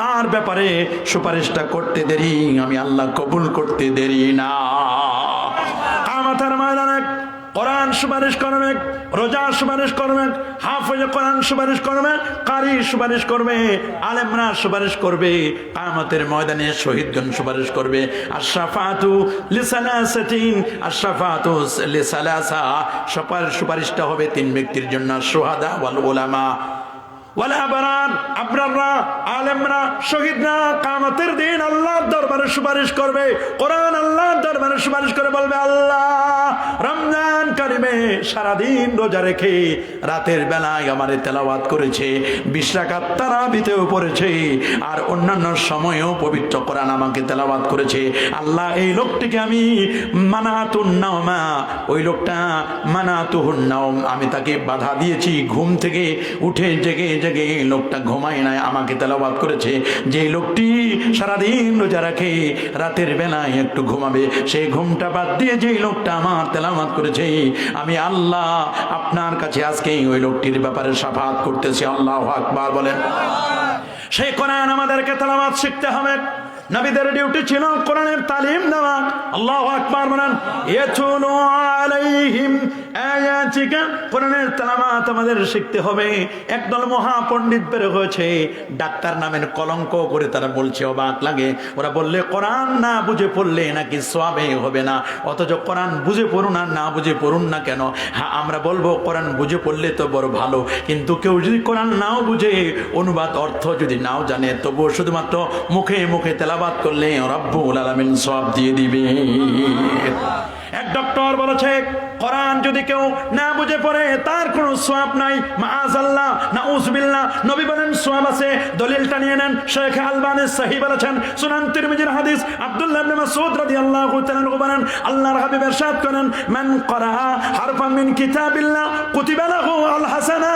তার ব্যাপারে সুপারিশটা করতে দেরি, আমি আল্লাহ কবুল করতে দেরি না। কিয়ামতের ময়দানে কোরআন সুপারিশ করবে, রোজা সুপারিশ করবে, হাফেজ কোরআন সুপারিশ করবে, কারি সুপারিশ করবে, আলেমরা সুপারিশ করবে, কিয়ামতের ময়দানে শহীদগণ সুপারিশ করবে। আশ-শাফাআতু লিসালাসাতিন, আশ-শাফাআতু লিসালাসা, সুপারিশটা হবে তিন ব্যক্তির জন্য, শুহাদা ওয়াল উলামা ওয়াল আবরার, আবরাররা, আলেমরা, শহীদরা কিয়ামতের দিন আল্লাহর দরবারে সুপারিশ করবে। কোরআন আল্লাহর দরবারে সুপারিশ করে বলবে আল্লাহ রমজান কারিমে সারাদিন রোজা রেখে রাতের বেলায় আমারে তেলাওয়াত করেছে, 20 রাকাত তারাবিতেও পড়েছে, আর অন্যান্য সময়েও পবিত্র কোরআন আমাকে তেলাওয়াত করেছে। আল্লাহ এই লোকটিকে আমি মানাতুন নাওমা, ওই লোকটা মানাতুহুন নাওম, আমি তাকে বাধা দিয়েছি, ঘুম থেকে উঠে জেগে জেগে এই লোকটা ঘুমায় নাই, আমাকে তেলাওয়াত করেছে। যে লোকটি সারাদিন রোজা রাখে রাতের বেলায় একটু ঘুমাবে, সেই ঘুমটা বাদ দিয়ে যে লোকটা আমার তেলাওয়াত করেছে, আমি আল্লাহ আপনার কাছে আজকে ওই লোকটির ব্যাপারে শাফাত করতেছি। আল্লাহু আকবার বলেন। সেই কোরআন আমাদেরকে তেলাওয়াত শিখতে হবে। নবীদের ডিউটি ছিল কোরআনের তালিম দেওয়া। আল্লাহু আকবার বলেন। ইয়াতুলু আলাইহিম আয়াতিকা, কোরআনের তেলাওয়াত আমাদের শিখতে হবে। একদল মহাপণ্ডিত বের হয়েছে, ডাক্তার নামের কলঙ্ক করে তারা বলছে, অবাক লাগে, ওরা বললে কোরআন না বুঝে পড়লে নাকি সওয়াবে হবে না, অথচ কোরআন বুঝে পড়ুন আর না বুঝে পড়ুন না কেন। হ্যাঁ, আমরা বলবো কোরআন বুঝে পড়লে তো বড় ভালো, কিন্তু কেউ যদি কোরআন নাও বুঝে, অনুবাদ অর্থ যদি নাও জানে, তবুও শুধুমাত্র মুখে মুখে তেলাওয়াত করলে রব্বুল আলামিন সওয়াব দিয়ে দিবে। এক ডক্টর বলেছে কোরআন যদি কেউ না বুঝে পড়ে তার কোনো সওয়াব নাই, মাআযাল্লাহ নাউযুবিল্লাহ। নবী বলেন সওয়াব আছে, দলিলটা নিয়ে নেন। শেখ আলবানী সহিহ বলেছেন, সুনান তিরমিজির হাদিস, আব্দুল্লাহ ইবনে মাসউদ রাদিয়াল্লাহু তাআলা আনহু বলেন, আল্লাহর হাবিব ইরশাদ করেন, মান ক্বারা হারফান মিন কিতাবিল্লাহ কুতিবা লাহু আল হাসানা,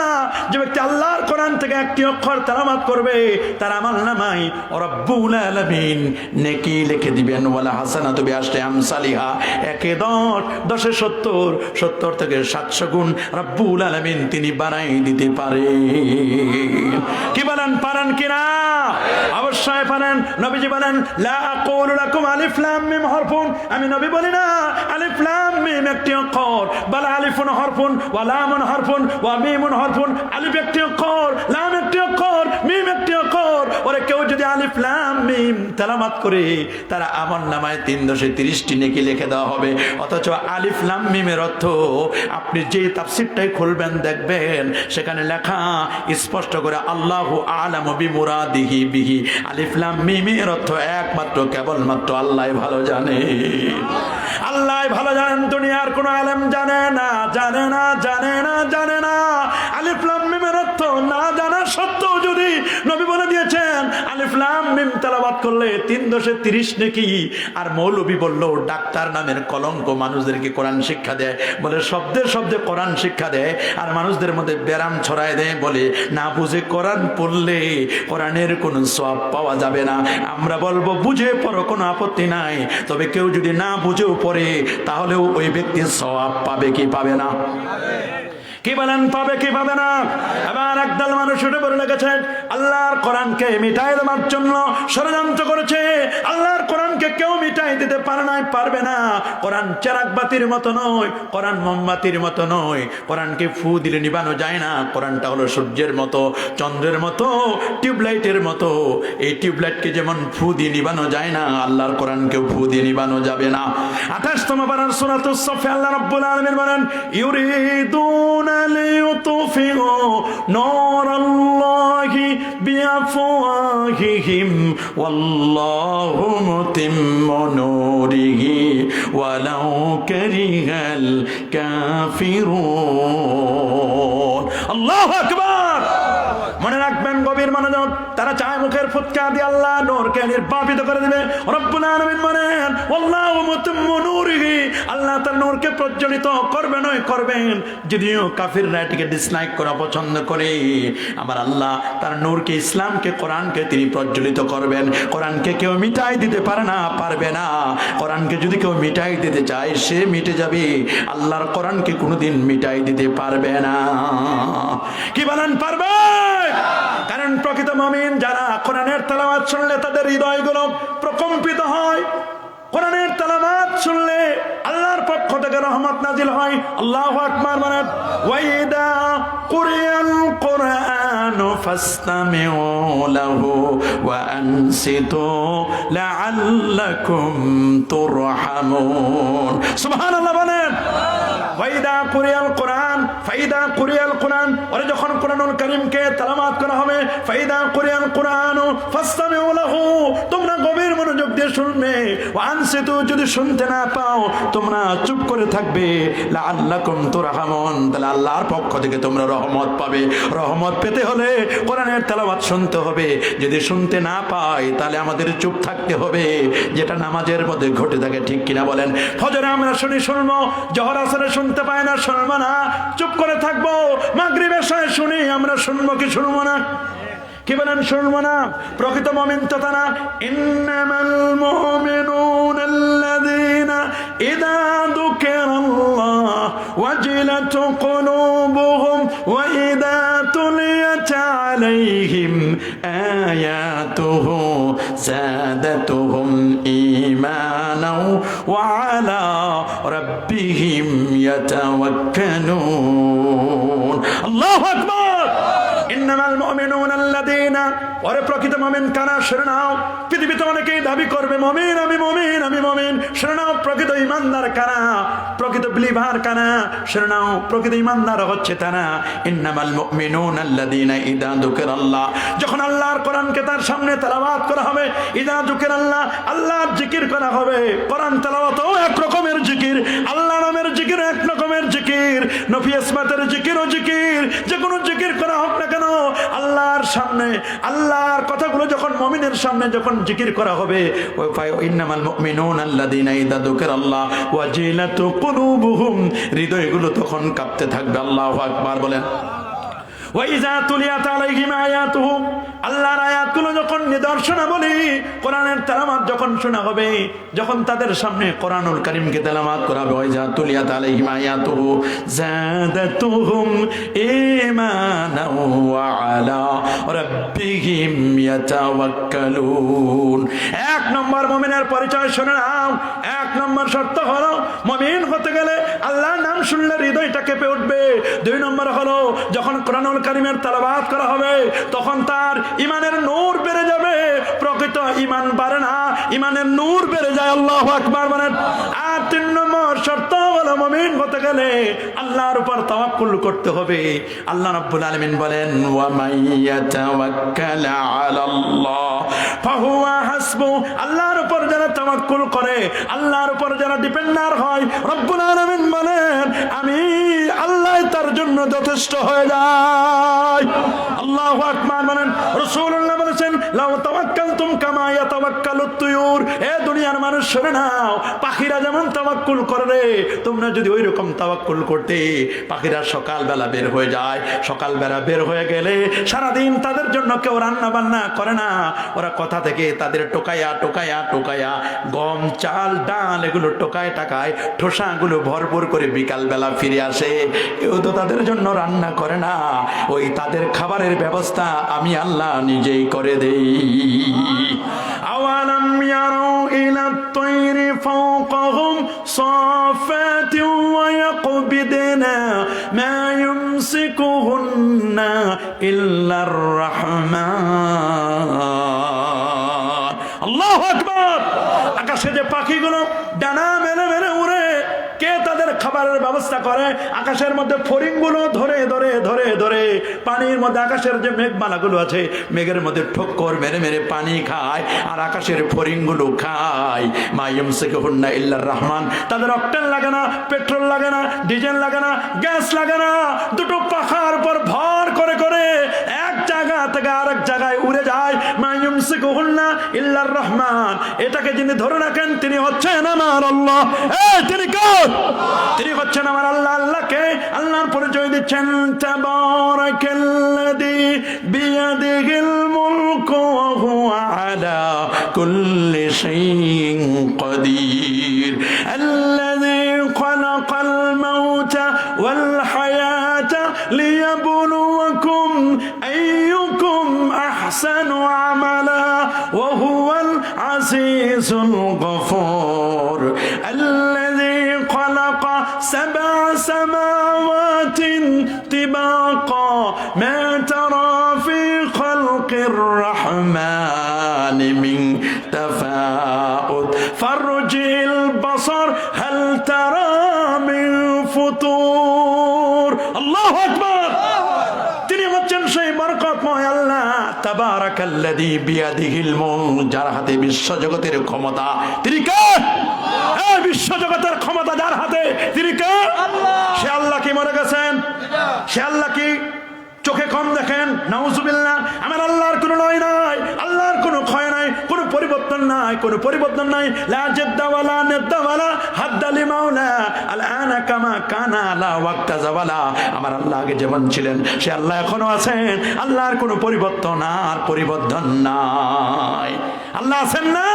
যে ব্যক্তি আল্লাহর কোরআন থেকে একটি অক্ষর তেলাওয়াত করবে তার আমলনামায় রব্বুল আলামিন নেকি লিখে দিবেন, ওয়ালা হাসানাতু বিআশরি আমসালিহা, একে 10, 10 এ 70, 70 থেকে 700 গুণ রব্বুল আলামিন তিনি বানাই দিতে পারেন। কি বলেন, পারেন কিনা? অবশ্যই পারেন। নবীজি বলেন, লা আকুলু লাকুম আলিফ লাম মিম হরফুন, আমি নবী বলি না আলিফ লাম মিম একটি অক্ষর, বাল আলিফুন হরফুন ওয়া লামুন হরফুন ওয়া মিমুন হরফুন। আলিফ একটি অক্ষর, লাম একটি অক্ষর, মিম একটি অক্ষর। ওরে কেউ যদি আলিফ লাম মিম তেলাওয়াত করে তার আমলনামায় 330টি নেকি লিখে দেওয়া হবে। অথচ আলিফ লাম মিমের অর্থ আপনি যে তাফসীরটাই খুলবেন দেখবেন সেখানে লেখা স্পষ্ট করে আল্লাহু আ'লামু বিমুরাদিহি বিহি। আলিফ লাম মিমের অর্থ একমাত্র কেবলমাত্র আল্লাহ ভালো জানে, আল্লাহ ভালো জানেন, দুনিয়ার কোনো আলেম জানে না, জানে না, জানে না, জানে না। আলিফ লাম মিমের অর্থ না জানা সত্ত্বেও যদি নবী বলে দিয়েছেন আলিফ লাম মিম তেলাওয়াত করলে 330 নেকি। আর মৌলবী বলল ডাক্তার নামের কলঙ্ক মানুষদেরকে কোরআন শিক্ষা দেয়, বলে শব্দে শব্দে কোরআন শিক্ষা দেয় আর মানুষদের মধ্যে ব্যারাম ছড়ায় দেয়, বলে না বুঝে কোরআন পড়লে কোরআনের কোনো সওয়াব পাওয়া যাবে না। আমরা বলবো বুঝে পড়ো, কোনো আপত্তি নাই, তবে কেউ যদি না বুঝেও পড়ে তাহলেও ওই ব্যক্তি সওয়াব পাবে কি পাবে না? কি বলেন, পাবে কি পাবে না? আবার একদল মানুষ উঠে পড়ে লেগেছেন আল্লাহর কোরআনকে মিটাই দেওয়ার জন্য ষড়যন্ত্র করেছে। আল্লাহর কোরআনকে কেউ মিটাই দিতে পারে না, পারবে না। কোরআন চেরাগ বাতির মতো নয়, কোরআন মোমবাতির মতো নয়, কোরআনকে ফু দিলে নিবানো যায় না। কোরআনটা হলো সূর্যের মতো, চন্দ্রের মতো, টিউবলাইটের মতো। এই টিউবলাইটকে যেমন ফু দিয়ে নিবানো যায় না, আল্লাহর কোরআনকেও ফু দিয়ে নিবানো যাবে না। 28তম পারার সূরাতুস সাফে আল্লাহ রাব্বুল আলামিন বলেন, ইউরিদুনা ليطفئوا نور الله بأفواههم والله متم نوره ولو كره الكافرون। الله أكبر। মনে রাখবেন, গভীর মনোযোগ। তারা চায় মুখের ফুৎকার দিয়ে আল্লাহ নূরকে নির্বাপিত করে দিবে। রব্বুল আলামিন বলেন ওয়াল্লাহু মুতিম্মু নূরিহি, আল্লাহ তার নূরকে প্রজ্বলিত করবেনই করবেন। যদিও কাফিররা এটিকে ডিসলাইক করা পছন্দ করে, আমার আল্লাহ তার নূরকে, ইসলামকে, কোরআনকে তিনি প্রজ্বলিত করবেন। কোরআনকে কেউ মিটাই দিতে পারে না, পারবে না। কোরআনকে যদি কেউ মিটাই দিতে চায় সে মিটে যাবে, আল্লাহর কোরআনকে কোনোদিন মিটাই দিতে পারবে না। কি বলেন, পারবে? কারণ প্রকৃত মুমিন যারা কোরআনের তেলাওয়াত শুনলে তাদের হৃদয়গুলো প্রকম্পিত হয়। কোরআনের তেলাওয়াত শুনলে আল্লাহর পক্ষ থেকে রহমত নাজিল হয়। আল্লাহু আকবার বলেন ওয়াইদা কুরিয়াল কুরআনু ফাসতামিউ লাহু ওয়া আনসিতু লাআল্লাকুম তুরহামুন। সুবহানাল্লাহ বলেন ওয়াইদা কুরিয়াল কুরআন, ফাইদা কুরিয়াল কুরআন, ওরে যখন কোরআনুল কারীমকে তেলাওয়াত করা হবে, ফাইদা কুরিয়াল কুরআনু ফাসতামিউ লাহু, তোমরা গভীর মনোযোগ দিয়ে শুনবে। ওয়া আনসিতু, যদি শুনতে না পাও তোমরা চুপ করে থাকবে। লাআল্লাকুম তুরহামুন, তাহলে আল্লাহর পক্ষ থেকে তোমরা রহমত পাবে। রহমত পেতে হলে কোরআনের তেলাওয়াত শুনতে হবে। যদি শুনতে না পাই তাহলে আমাদের চুপ থাকতে হবে, যেটা নামাজের মধ্যে ঘটে থাকে। ঠিক কিনা বলেন? ফজরে আমরা শুনবো, জোহর আসরে শুনতে পাই না, শুনবো না, চুপ করে থাকবো। মাগরিব এশায় শুনি, আমরা শুনবো কি শুনবো না? কি বলেন, শুনবো না? প্রকৃত মুমিন তো তারা ইন্নামাল মুমিনুনা আল্লাযীনা ইযা যুকিরাল্লাহ ওয়াজিলাত কুলুবুহুম ওয়া ইযা তুলিয়াত আলাইহিম আয়াতুহু যাদাতুহুম ঈমানাও ওয়া আলা রাব্বিহিম ইয়াতাওয়াক্কালুন। আল্লাহু আকবার। ইন্নামাল মুমিনুনা আল্লাযীনা, ওরে প্রকৃত মুমিন কারা? শুনে নাও। পৃথিবীতে অনেকেই দাবি করবে মুমিন, আমি মুমিন, আমি মুমিন। শুনে নাও প্রকৃত ঈমানদার কারা, প্রকৃত বিলিভার কারা? শুনে নাও প্রকৃত ঈমানদার হচ্ছে তারা। ইন্নামাল মুমিনুনা আল্লাযীনা ইযা যুকিরাল্লাহ, যখন আল্লাহর কোরআনকে তার সামনে তেলাওয়াত করা হবে, ইযা যুকিরাল্লাহ, আল্লাহর জিকির করা হবে। কোরআন তেলাওয়াতও এক রকমের জিকির, আল্লাহ নামের জিকির এক রকমের জিকির, নফি ইসমাতের জিকিরও জিকির। যে কোনো জিকির করা হোক না কেন, আল্লাহর সামনে আল্লাহর কথাগুলো যখন মুমিনের সামনে যখন জিকির করা হবে, ইন্নামাল মুমিনুনা আল্লাযীনা ইযা যুকিরাল্লাহ ওয়াজিলাত কুলুবুহুম, হৃদয়গুলো তখন কাঁপতে থাকবে। আল্লাহু আকবার বলেন। ওয়াইজা তুলিয়াত আলাইহিম আয়াতুহু, আল্লাহর আয়াতগুলো যখন নিদর্শনাবলী কোরআনের তেলাওয়াত যখন শোনা হবে, যখন তাদের সামনে কোরআনুল কারীমকে তেলাওয়াত করা হবে, ওয়াইজা তুলিয়াত আলাইহিম আয়াতুহু যাদাতুহুম ঈমানাও ওয়া আলা রাব্বিহিম ইয়াতাওয়াক্কালুন। এক নম্বর মুমিনের পরিচয় শুনে নাও। এক নম্বর শর্ত হলো মুমিন হতে গেলে আল্লাহর নাম শুনলে হৃদয়টা কেঁপে উঠবে। দুই নম্বর হলো যখন কোরআনুল কারীমের তেলাওয়াত করা হবে তখন তার ঈমানের নূর বেড়ে যাবে। প্রকৃত ঈমান বাড়ে না, ঈমানের নূর বেড়ে যায়। আল্লাহু আকবার বলেন। আর তিন নম্বর শর্ত হলো মুমিন হতে গেলে আল্লাহর উপর তাওয়াক্কুল করতে হবে। আল্লাহ রাব্বুল আলামিন বলেন ওয়া মাইয়াতাওয়াক্কাল আলাল্লাহ ফাহুয়া হাসবু, আল্লাহর উপর যারা তাওয়াক্কুল করে, আল্লাহর উপর যারা ডিপেন্ডার হয়, রব্বুল আলামিন বলেন আমি আল্লাহ তার জন্য যথেষ্ট হয়ে যায়। আল্লাহু আকবার বলেন। রাসূলুল্লাহ বলেছেন লাউ তাওয়াক্কালতুম কামা ইয়াতাওয়াক্কালুত তুয়ুর, এ দুনিয়ার মানুষ শুনে নাও, পাখিরা যেমন তাওয়াক্কুল করে, তোমরা যদি ওই রকম তাওয়াক্কুল করতে। পাখিরা সকালবেলা বের হয়ে যায়, সকালবেলা বের হয়ে গেলে সারাদিন তাদের জন্য কেউ রান্না বান্না করে না। ওরা কথা থেকে তাদের টোকায়া টোকায়া টোকায়া গম, চাল, ডাল এগুলো টোকায় টাকায় ঠোসাগুলো ভরপুর করে বিকালবেলা ফিরে আসে। কেউ তো তাদের জন্য রান্না করে না। ওই তাদের খাবারের ব্যবস্থা আমি আল্লাহ নিজেই করে দেই। আওয়ালাম ইয়ারু ইলা তায়রি ফাওকাহুম সাফাতিন ওয়া ইয়াকবিদনা মা ইউমসিকুহুন্না ইল্লার রাহমান। আল্লাহু আকবার। আকাশে যে পাখিগুলো ডানা মেলে মেলে উড়ে, কে তাদের খাবারের ব্যবস্থা করে? আকাশের মধ্যে ফড়িংগুলো ধরে ধরে ধরে ধরে পানির মধ্যে, আকাশের যে মেঘমালাগুলো আছে মেঘের মধ্যে ঠক্কর মেরে মেরে পানি খায়, আর আকাশের ফড়িংগুলো খায়। মা ইউমসিকুহুন্না ইল্লার রহমান। তাদের অকটেন লাগে না, পেট্রোল লাগে না, ডিজেল লাগে না, গ্যাস লাগে না। দুটো পাখার উপর ভর করে করে এক জায়গা থেকে আরেক জায়গায় উড়ে যায়। ইউমসিকুহুন্না ইল্লার রহমান, এটাকে যিনি ধরে রাখেন তিনি হচ্ছেন আমার আল্লাহ। তিনি কে? তিনি হচ্ছেন আমার আল্লাহ। আল্লাহকে আল্লাহর পরিচয় দিচ্ছেন তাবারাকাল্লাযী বিয়াদিহিল মুলকু ওয়া হুয়া আলা কুল্লি শাইইন কাদির আল্লাযী খালাকাল মাউতা ওয়াল হায়াতা লিয়াবলুয়াকুম আইয়ুকুম আহসানু আমালা ওয়া হুয়াল আজিজুল গফুর আল্লাযী খালাকা সাবআ সামাওয়াতিন তিবাকা মা তারা ফি খালকির রাহমানি মিন তাফাউত ফারজিল বাসার হাল তারা মিন ফুতুর। আল্লাহু আকবার। তিনি হচ্ছেন সেই বরকতময় আল্লাহ। তাবারাকাল্লাযী বিয়াদিহিল মুলক, যার হাতে বিশ্ব জগতের ক্ষমতা। তিনি কে? এই বিশ্ব জগতের ক্ষমতা যার হাতে, তিনি কে? আল্লাহ। সে আল্লাহ কি মরে গেছেন? সে আল্লাহ কি চোখে কম দেখেন? নাউজুবিল্লাহ। আমার আল্লাহর কোনো লয় নাই, আল্লাহর কোনো ক্ষয় নাই, কোনো পরিবর্তন নাই, কোনো পরিবর্তন নাই। লা জাদ্দা ওয়ালা নিদ্দা ওয়ালা হাদ্দা লিমাওলা আলআনা কামা কানা লা ওয়াক্তা জাওয়ালা। আমার আল্লাহ আগে যেমন ছিলেন সে আল্লাহ এখনো আছেন। আল্লাহর কোনো পরিবর্তন আর পরিবর্তন নাই। আল্লাহ আছেন না?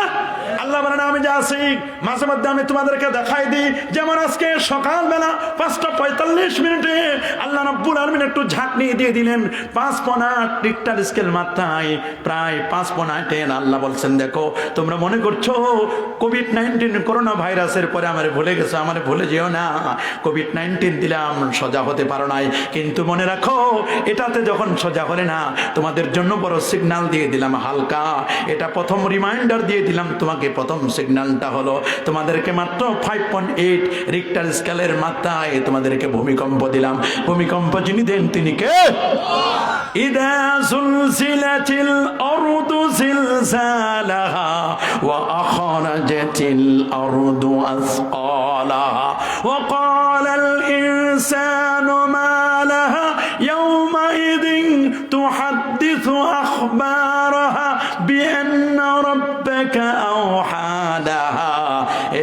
আল্লাহ বলেন আমি যা আছি মাঝে মধ্যে আমি তোমাদেরকে দেখাই দিই। যেমন আজকে সকালবেলা 5:45 আল্লাহ রাব্বুল আলামিন একটু ঝাঁকনি দিয়ে দিলেন 5.8 রিক্টার স্কেল মাত্রায়, প্রায় 5.8। আল্লাহ বলছেন দেখো তোমরা মনে করছো কোভিড-19 করোনা ভাইরাসের পরে আমারে ভুলে গেছো, আমারে ভুলে যেও না। কোভিড-19 দিলাম, সোজা হতে পারো নাই, কিন্তু মনে রাখো এটাতে যখন সোজা হলে না তোমাদের জন্য বড় সিগন্যাল দিয়ে দিলাম হালকা। এটা প্রথম রিমাইন্ডার দিয়ে দিলাম তোমাকে। প্রথম সিগন্যালটা হলো তোমাদেরকে মাত্র 5.8 রিক্টার স্কেলের মাত্রায় তোমাদেরকে ভূমিকম্প দিলাম। ভূমিকম্প যিনি দেন তিনি কে? ইদা সুলসিলাতিল আরদু জিলজালাহা ওয়া আখরাজাতিল আরদু আসকালাহা ওয়া ক্বালাল ইনসানু মা লাহা ইয়াওমাইযিন তুহাদ্দিসু আখবারাহা বিআন্না রাব্বাকা আওহা লাহা।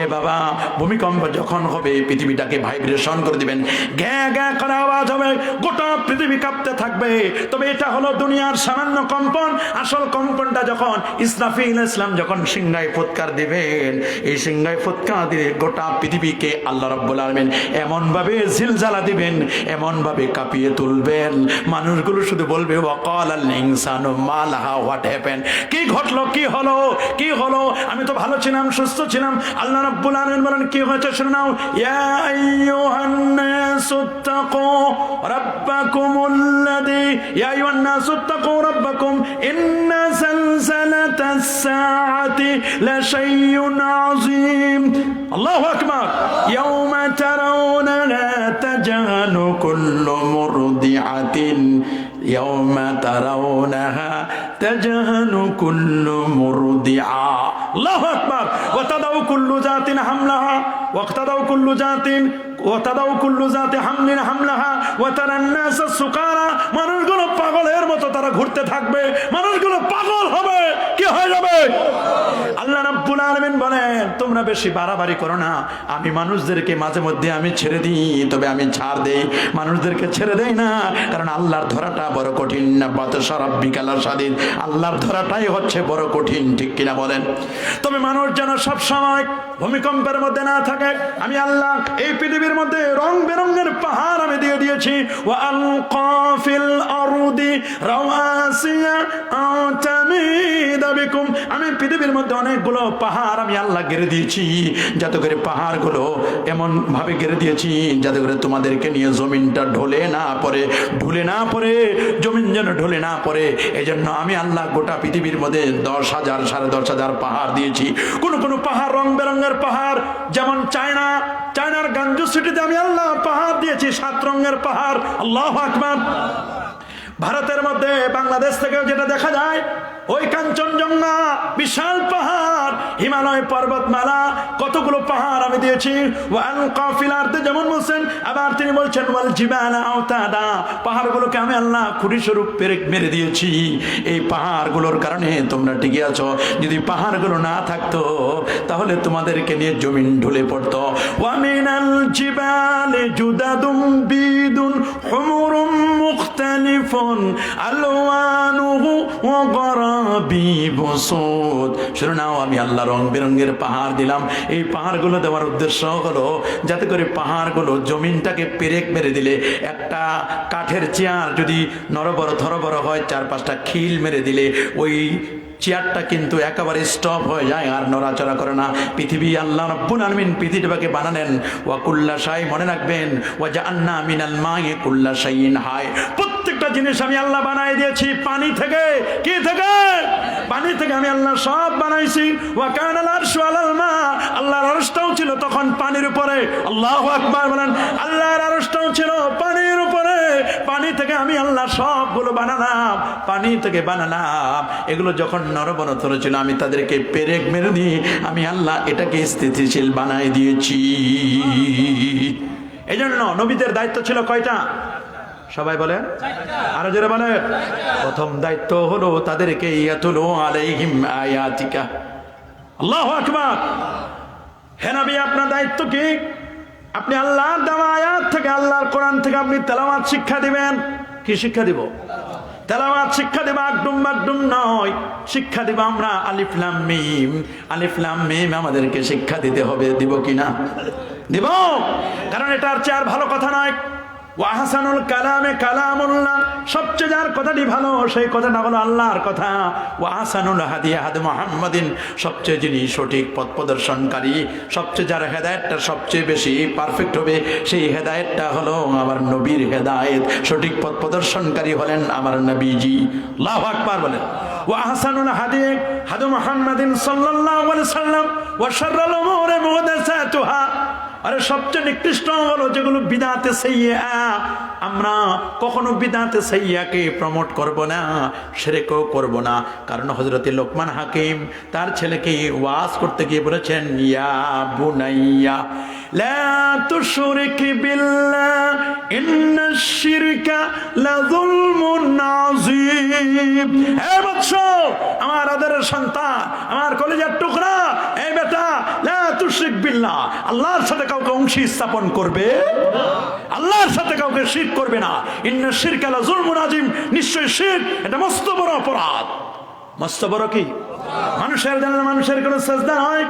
এ বাবা, ভূমিকম্প যখন হবে পৃথিবীটাকে ভাইব্রেশন করে দিবেন, গ্যা গ্যা করে আওয়াজ হবে, গোটা পৃথিবী কাঁপতে থাকবে। তবে এটা হলো দুনিয়ার সামান্য কম্পন। আসল কম্পনটা যখন ইসরাফিল ইসলাম যখন সিংহায় ফুৎকার দিবেন, এই সিংহায় ফুৎকার দিয়ে গোটা পৃথিবীকে আল্লাহ রাব্বুল আলামিন এমন ভাবে জিলজালা দিবেন, এমন ভাবে কাঁপিয়ে তুলবেন, মানুষগুলো শুধু বলবে ওয়াকালাল ইনসানু মা লাহা, হোয়াট হ্যাপেন্ড, কি ঘটলো, কি হলো, কি হলো? আমি তো ভালো ছিলাম, সুস্থ ছিলাম। আল্লাহ রাব্বুল আলামিন বলেন কি হয়েছে শোনাও। ইয়া আইয়ুহান নাসুত্তাকু রাব্বাকুমুল্লাযী, ইয়া আইয়ুহান নাসুত্তাকু রাব্বাকুম ইন্না সালসালাতাস সাআতি লাশাইউন আযীম। আল্লাহু আকবার। ইয়াওমা তারাউনা তাজালু কুল্লু মুরদিআতিন ইয়াওমা তারাউনাহা তাজালু কুল্লু মুরদিআ। আল্লাহু আকবার। ওয়া তাদাউ কুল্লু জাতিন হামলাহা ওয়া তাদাউ কুল্লু জাতিন ওয়া তাদাউ কুল্লু জাতি হামলিন হামলাহা ওয়া তারান নাস সুকারা। মানুষগুলো পাগলের মতো তারা ঘুরতে থাকবে, মানুষগুলো পাগল হবে। কি হয়ে যাবে? আল্লাহ রাব্বুল আলামিন বলেন তোমরা বেশি বাড়াবাড়ি করো না। আমি মানুষদেরকে মাঝে মধ্যে আমি ছেড়ে দিই, তবে আমি ছাড় দেই, মানুষদেরকে ছেড়ে দেই না। কারণ আল্লাহর ধরাটা বড় কঠিন। না বাতাসা রাব্বিকাল শাদীদ, আল্লাহর ধরাটাই হচ্ছে বড় কঠিন, ঠিক কিনা বলেন? তবে মানুষ যেন সব সময় ভূমিকম্পের মধ্যে না থাকে। আমি আল্লাহ এই পৃথিবীর মধ্যে রং বেরঙের পাহাড় আমি দিয়ে দিয়েছি। ওয়া আলকা ফিল আরদি রাওয়াসিয়া আতামিদা বিকুম, আমি পৃথিবীর মধ্যে অনেকগুলো পাহাড় আমি আল্লাহ গেড়ে দিয়েছি, যাতে করে পাহাড়গুলো এমন ভাবে গেড়ে দিয়েছি যাতে করে তোমাদেরকে নিয়ে জমিনটা ঢলে না পড়ে, ঢুলে না পড়ে, জমিন যেন ঢলে না পড়ে। এই জন্য আমি আল্লাহ গোটা পৃথিবীর মধ্যে 10,000 10,500 পাহাড় দিয়েছি। কোন কোন পাহাড় রং বেরঙের পাহাড়, যেমন চায়নার গাঞ্জু সিটিতে আমি আল্লাহ পাহাড় দিয়েছি 7 রঙের পাহাড়। আল্লাহু আকবার। ভারতের মধ্যে বাংলাদেশ থেকেও যেটা দেখা যায়, ওই কাঞ্চনজঙ্ঘা বিশাল পাহাড়, হিমালয় পর্বতমালা, কতগুলো পাহাড় আমি দিয়েছি। ওয়াল কাফিলাতে যেমন বলছেন, আবার তিনি বলছেন ওয়াল জিবালা আওতাদা, পাহাড়গুলোকে আমি আল্লাহ খুঁটি স্বরূপ পেরেক মেরে দিয়েছি। এই পাহাড়গুলোর কারণে তোমরা টিকে আছো। যদি পাহাড়গুলো না থাকতো তাহলে তোমাদেরকে নিয়ে জমিন ঢলে পড়তো। ওয়া মিনাল জিবালি জুদাদুম বিদুন হুমুরুম মুখতালিফুন আলওয়ানুহু ওয়া গরাবিবু সুদ। শুনো নাও, আমি আল্লাহ রং বেরঙের পাহাড় দিলাম। এই পাহাড়গুলো দেওয়ার উদ্দেশ্য হলো যাতে করে পাহাড়গুলো জমিনটাকে পেরেক মেরে দিলে, একটা কাঠের চেয়ার যদি নরবর থরবর হয়, 4-5টা খিল মেরে দিলে ওই চেয়ারটা কিন্তু একেবারে স্টপ হয়ে যায়, আর নড়াচড়া করে না। পৃথিবী আল্লাহ রাব্বুল আলামিন পৃথিবীটাকে বানালেন ওয়া কুল্লা শাই, মনে রাখবেন, ওয়া জাআলনা মিনাল মাই কুল্লা শাইইন হাই। প্রত্যেকটা জিনিস আমি আল্লাহ বানাই দিয়েছি পানি থেকে। কি থেকে? পানি থেকে আমি আল্লাহ সব বানাইছি। ওয়া কানাল আরশু আলাল মা, আল্লাহর আরশটাও ছিল তখন পানির উপরে। আল্লাহু আকবার বলেন। আল্লাহর আরশটাও ছিল পানির উপরে। পানি থেকে আমি আল্লাহ সবগুলো বানালাম, পানি থেকে বানালাম। এগুলো যখন নরবরতর ছিল আমি তাদেরকে পেরেক মেরে দিয়ে আমি আল্লাহ এটাকে স্থিতিশীল বানাই দিয়েছি। এই জন্য নবীদের দায়িত্ব ছিল কয়টা? সবাই বলে, আরো জোরে বলে। প্রথম দায়িত্ব হলো তাদেরকে ইয়াতুলু আলাইহিম আয়াতিকা। আল্লাহু আকবার। হে নবী, আপনার দায়িত্ব কি? আপনি আল্লাহর দেওয়া আয়াত থেকে, আল্লাহর কোরআন থেকে আপনি তেলাওয়াত শিক্ষা দিবেন। কি শিক্ষা দিব? তেলাওয়াত শিক্ষা দেব। আকডুম মাকডুম নয়, শিক্ষা দেব আমরা আলিফ লাম মিম। আলিফ লাম মিম আমাদেরকে শিক্ষা দিতে হবে। দিব কিনা? দিব। কারণ এটার চেয়ে আর ভালো কথা নয়। ওয়া আহসানুল কালামে কালামুল্লাহ, সবচেয়ে যার কথাটি ভালো সেই কথাটা হলো আল্লাহর কথা। ওয়া আহসানুল হাদি হাদি মুহাম্মাদিন, সবচেয়ে যিনি সঠিক পথ প্রদর্শনকারী, সবচেয়ে যার হেদায়েতটা সবচেয়ে বেশি পারফেক্ট হবে, সেই হেদায়েতটা হলো আমার নবীর হেদায়েত। সঠিক পথ প্রদর্শনকারী হলেন আমার নবীজি। আল্লাহু আকবার বলেন। ওয়া আহসানুল হাদি হাদি মুহাম্মাদিন সাল্লাল্লাহু আলাইহি সাল্লাম ওয়া শাররুল উমুরি মুহদাসাতুহা, আরে সবচেয়ে নিকৃষ্ট হলো যেগুলো বিদআতে সাইয়্যা। আমরা কখনো বিদআতে সাইয়্যাকে প্রমোট করব না, শিরকও করব না। কারণ হযরত লোকমান হাকিম তার ছেলেকে ওয়াজ করতে গিয়ে বলেছেন, ইয়া বুনাইয়া লা তুশরিক বিল্লাহ ইন্নাশ শিরকা লাযুলমুন আযীম। হে বৎস, আমার আদরের সন্তান, আমার কলিজার টুকরা, এই বেটা, লা তুশরিক বিল্লাহ, আল্লাহর সাথে কাউকে অংশী স্থাপন করবে, আল্লাহর সাথে কাউকে শিরক করবে না। ইন্নাশ শিরকা লাযুলমুন আযীম, নিশ্চয়ই শিরক এটা মস্ত বড় অপরাধ। মস্ত বড় কি? মানুষের জন্য মানুষের কোনো সেজদা হয়?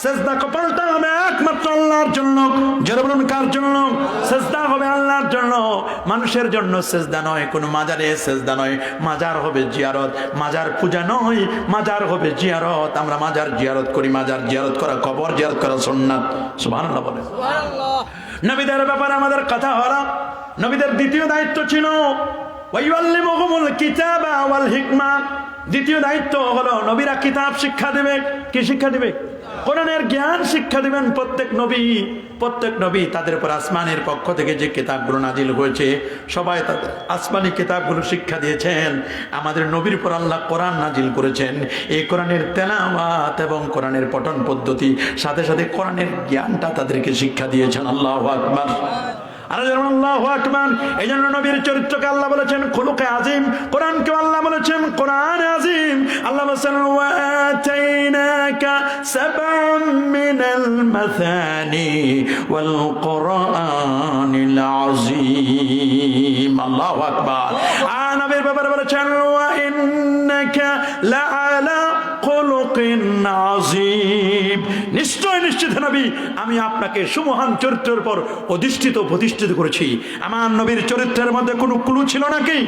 সেজদা কপালটা হবে একমাত্র আল্লাহর জন্য। যারা বলুন কার জন্য? সেজদা হবে আল্লাহর জন্য, মানুষের জন্য সেজদা নয়। কোনো মাজারে সেজদা নয়, মাজার হবে জিয়ারত। মাজার পূজা নয়, মাজার হবে জিয়ারত। আমরা মাজার জিয়ারত করি, মাজার জিয়ারত করা, কবর জিয়ারত করা সুন্নাত। সুবহানাল্লাহ বলে। নবীদের ব্যাপারে আমাদের কথা হলো, নবীদের দ্বিতীয় দায়িত্ব ছিল ওয়াইউআল্লিমুহুমুল কিতাবা ওয়াল হিকমা। দ্বিতীয় দায়িত্ব হলো নবীরা কিতাব শিক্ষা দেবে। কি শিক্ষা দিবে? কোরআনের জ্ঞান শিক্ষা দিবেন প্রত্যেক নবী তাদের উপর আসমানের পক্ষ থেকে যে কিতাবগুলো নাজিল হয়েছে, সবাই তাদের আসমানি কিতাবগুলো শিক্ষা দিয়েছেন। আমাদের নবীর উপর আল্লাহ কোরআন নাজিল করেছেন। এই কোরআনের তেলাওয়াত এবং কোরআনের পঠন পদ্ধতি, সাথে সাথে কোরআনের জ্ঞানটা তাদেরকে শিক্ষা দিয়েছেন। আল্লাহু আকবার। আর আল্লাহু আকবার। এই জন্য নবীর চরিত্রকে আল্লাহ বলেছেন খুলুকে আজিম, কোরআনকে আল্লাহ বলেছেন কোরআন আজিম। আল্লাহ বলেছেন ওয়া আতাইনাকা সাবআম মিনাল মাসানি ওয়াল কোরআনিল আযীম। আল্লাহু আকবার। আর নবীর ব্যাপারে বলেছেন ওয়া ইন্নাকা লাআলা খুলুকিন আযীম। নিশ্চয় নিশ্চিত নবী, আমি আপনাকে সুমহান চরিত্রের উপর অধিষ্ঠিত প্রতিষ্ঠিত করেছি। আমার নবীর চরিত্রের মধ্যে কোনো কুলু ছিল নাকি?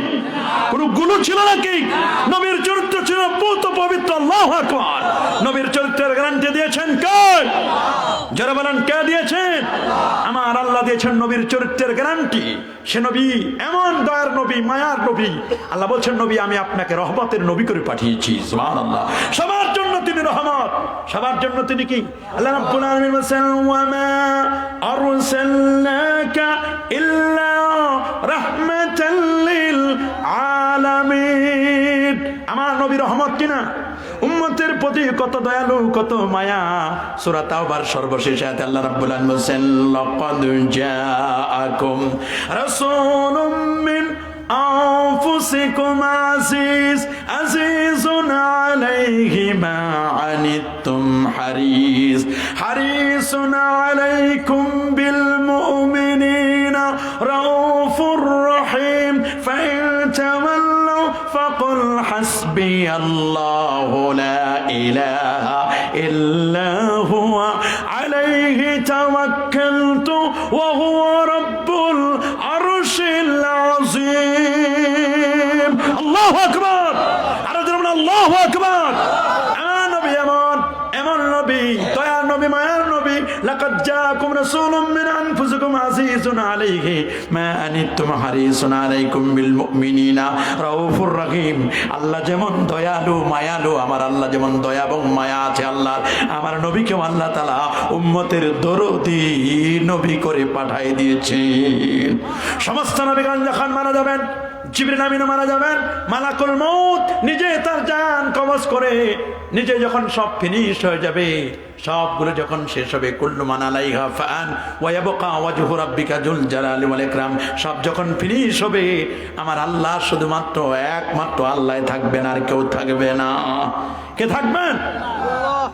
কোনো গুলো ছিল নাকি? নবীর চরিত্র ছিল পুত পবিত্র। আল্লাহু আকবার। নবীর চরিত্রের গ্যারান্টি দিয়েছেন কে? যারা বলেন কে দিয়েছেন? আমার আল্লাহ দিয়েছেন নবীর চরিত্রের গ্যারান্টি। সে নবী এমন দয়ার নবী, মায়ার নবী। আল্লাহ বলছেন নবী, আমি আপনাকে রহমতের নবী করে পাঠিয়েছি। সুবহানাল্লাহ। সবার জন্য তিনি রহমত, সবার জন্য তিনি কি? আল্লাহ রাব্বুল আলামিন বলেন ওয়া মা আরসালনাকা ইল্লা রাহমাতাল লিল আলামিন। আমার নবী রহমত কিনা? উম্মতের প্রতি কত দয়ালু, কত মায়া। সূরা তাওবার সর্বশেষ আয়াতে আল্লাহ রাব্বুল আলামিন বলেন, লাকাদ জাআকুম রাসূলুম মিন আনফুসিকুম আজিজুন আলাইহি মা আনিতুম হারিসুন আলাইকুম বিল মুমিনিনা রাউফুর রহিম ফাইন তাওয়াল্লাউ ফাকুল হাসবিয়াল্লাহু লা ইলাহা ইল্লা হুয়া আলাইহি তাওয়াক্কালতু ওয়া হুয়া রাব্বুল আরশিল আযীম। আল্লাহু আকবার। আর জোরে আল্লাহু আকবার। নবী এমন নবী, দয়ার নবী, মায়ার নবী। লাকাদ জাআকুম রাসূলুম মিন আনফুসিকুম আজিজুন আলাইহি মা আনিতুম হারিসুন আলাইকুম বিল মুমিনিনা রাউফুর রহিম। আল্লাহ যেমন দয়ালু, মায়ালু, আমার আল্লাহ যেমন দয়া এবং মায়া আছে আল্লাহ, আমার নবীকেও আল্লাহ তাআলা উম্মতের দরদি নবী করে পাঠিয়ে দিয়েছেন। সমস্ত নবীগণ যখন মারা যাবেন, জিবরিল আমিনও মারা যাবেন, মালাকুল মউত নিজে তার জান কবজ করে নিজে যখন সব ফিনিশ হয়ে যাবে, সবগুলো যখন শেষ হবে, কুল্লু মান আলাইহা ফান ওয়া ইয়াবকা ওয়াজহু রাব্বিকা যুল জালালি ওয়াল ইকরাম, সব যখন ফিনিশ হবে, আমার আল্লাহ শুধুমাত্র একমাত্র আল্লাহ থাকবেন, আর কেউ থাকবে না। কে থাকবেন? আল্লাহ।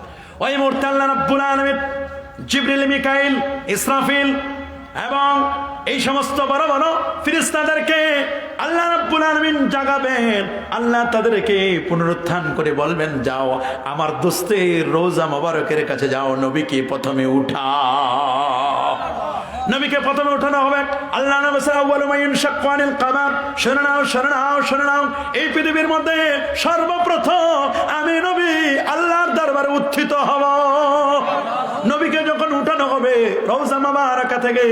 ওই মুহূর্তে আল্লাহ রাব্বুল আলামিন জিবরিল, মিকাইল, ইসরাফিল এবং এই সমস্ত বড় বড় ফেরেশতাদেরকে আল্লাহ রাব্বুল আলামিন জাগাবেন। আল্লাহ তাদেরকে পুনরুত্থান করে বলবেন, যাও আমার দোস্তের রোজা মোবারকের কাছে যাও, নবীকে প্রথমে উঠাও। নবীকে প্রথমে উঠানো হবে। আল্লাহ নবী আউয়ালু মা ইনশাক্কু আনিল কামার। শুনে নাও, এই পৃথিবীর মধ্যে সর্বপ্রথম আমি নবী আল্লাহর দরবারে উত্থিত হব। নবীকে যখন উঠানো হবে রওজা মুবারাকা থেকে,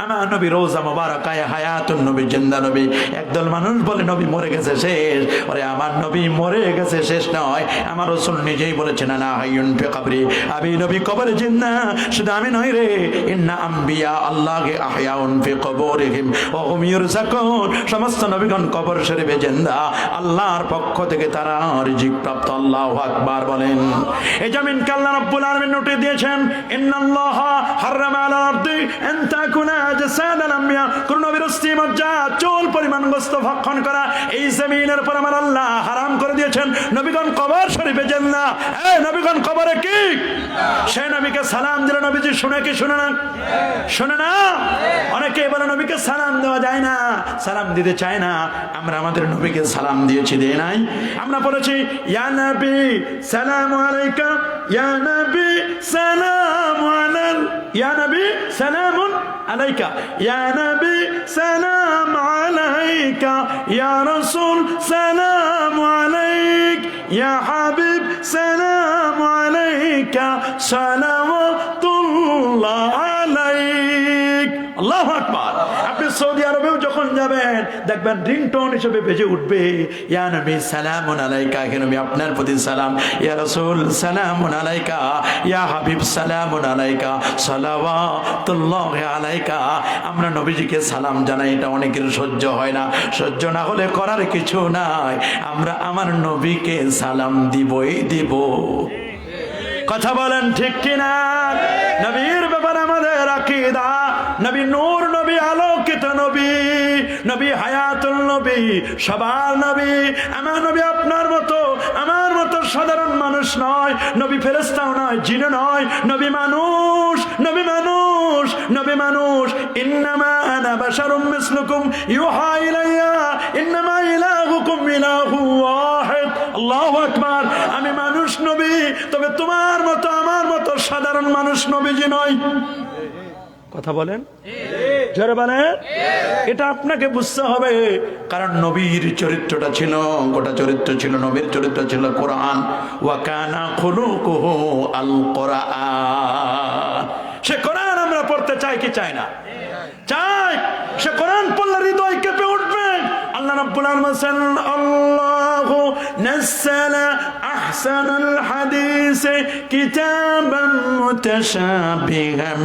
আমার নবী রওজা মুবারাকায় হায়াতুন নবী, জিন্দা নবী। একদল মানুষ বলে নবী মরে গেছে শেষ। আরে আমার নবী মরে গেছে শেষ নয়, আমার রাসূল নিজেই বলেছেন, আনা হাইয়ুন ফি কবরি, আমি নবী কবরে জিন্দা। শুধু আমি নই রে, ইন্না আম্বিয়া আল্লাহি আহয়াউন ফি কবরিহিম ওয়া হুম ইরযাকুন, সমস্ত নবীগণ কবর শরীফে জিন্দা, আল্লাহর পক্ষ থেকে তারা রিজিক প্রাপ্ত। আল্লাহু আকবার বলেন। এই জমিনকে আল্লাহ রাব্বুল আলামিন নোটিশ দিয়েছেন, ইন্নাল্লাহা হারামা আলাল আরদি আন তাকুনা জাসাদাল আমবিয়া, কোন নবীর অস্থি মজ্জা চুল পরিমাণ গোশত ভক্ষণ করা এই জমিনের উপর আমার আল্লাহ হারাম করে দিয়েছেন। নবীগণ কবর শরীফে যান না, এই নবীগণ কবরে কি সেই নবীকে সালাম দিলে নবীজি শুনে কি শুনে না? শুনে না। অনেকে বলে নবীকে সালাম দেওয়া যায় না, সালাম দিতে চায় না। আমরা আমাদের নবীকে সালাম দিয়েছি, দেই নাই? আমরা বলেছি, ইয়া নবী সালামু আলাইকা, ইয়া নবী সালামু আলাল, ইয়া নবী সালামুন আলাইকা, ইয়া নবী সালাম আলাইকা, ইয়া রাসূল সালামু আলাইক, ইয়া হাবিব সালামু আলাইকা, সালাওয়াতুল্লাহ আলাইক। আল্লাহু আকবার। আপনি সৌদি আরবেও যখন যাবেন দেখবেন রিংটোন হিসেবে বেজে উঠবে, ইয়া নবী সালামুন আলাইকা, হে নবী আপনার প্রতি সালাম, ইয়া রাসূল সালামুন আলাইকা, ইয়া হাবিব সালামুন আলাইকা, সালাওয়াতুল্লাহ আলাইকা। আমরা নবীজিকে সালাম জানাই, এটা অনেকের সহ্য হয় না। সহ্য না হলে করার কিছু নাই, আমরা আমার নবীকে সালাম দিবই দিব। কথা বলেন ঠিক কিনা? নবীর ব্যাপারে আমাদের আকীদা, নবী নূর, নবী আলোকিত নবী, নবী হায়াতুল নবী, সবার নবী। আমার নবী আপনার মতো আমার মতো সাধারণ মানুষ নয়, নবী ফেরেশতাও নয়, জিন নয়, নবী মানুষ, নবী মানুষ, নবী মানুষ। ইন্নামা আনা বাশারুম মিসলুকুম ইউহা ইলাইয়া ইন্নামা ইলাহুকুম ইলাহু ওয়াহিদ। আল্লাহু আকবার। আমি মানুষ নবী, তবে তোমার মতো আমার মতো সাধারণ মানুষ নবীজি নয়। কথা বলেন, জোরে বলেন। এটা আপনাকে বুঝতে হবে, কারণ নবীর চরিত্রটা ছিল, গোটা চরিত্র ছিল, নবীর চরিত্র ছিল কোরআন। ওয়া কানা খুলুকুহু আল কোরআন। সে কোরআন আমরা পড়তে চাই কি চাই না? চাই। সে কোরআন পড়লে হৃদয় কেঁপে উঠবে। আল্লাহ রাব্বুল আলামিন বলেন, আল্লাহু নাযালা আহসানাল হাদিস কিতাবান মুতাশাবিহাম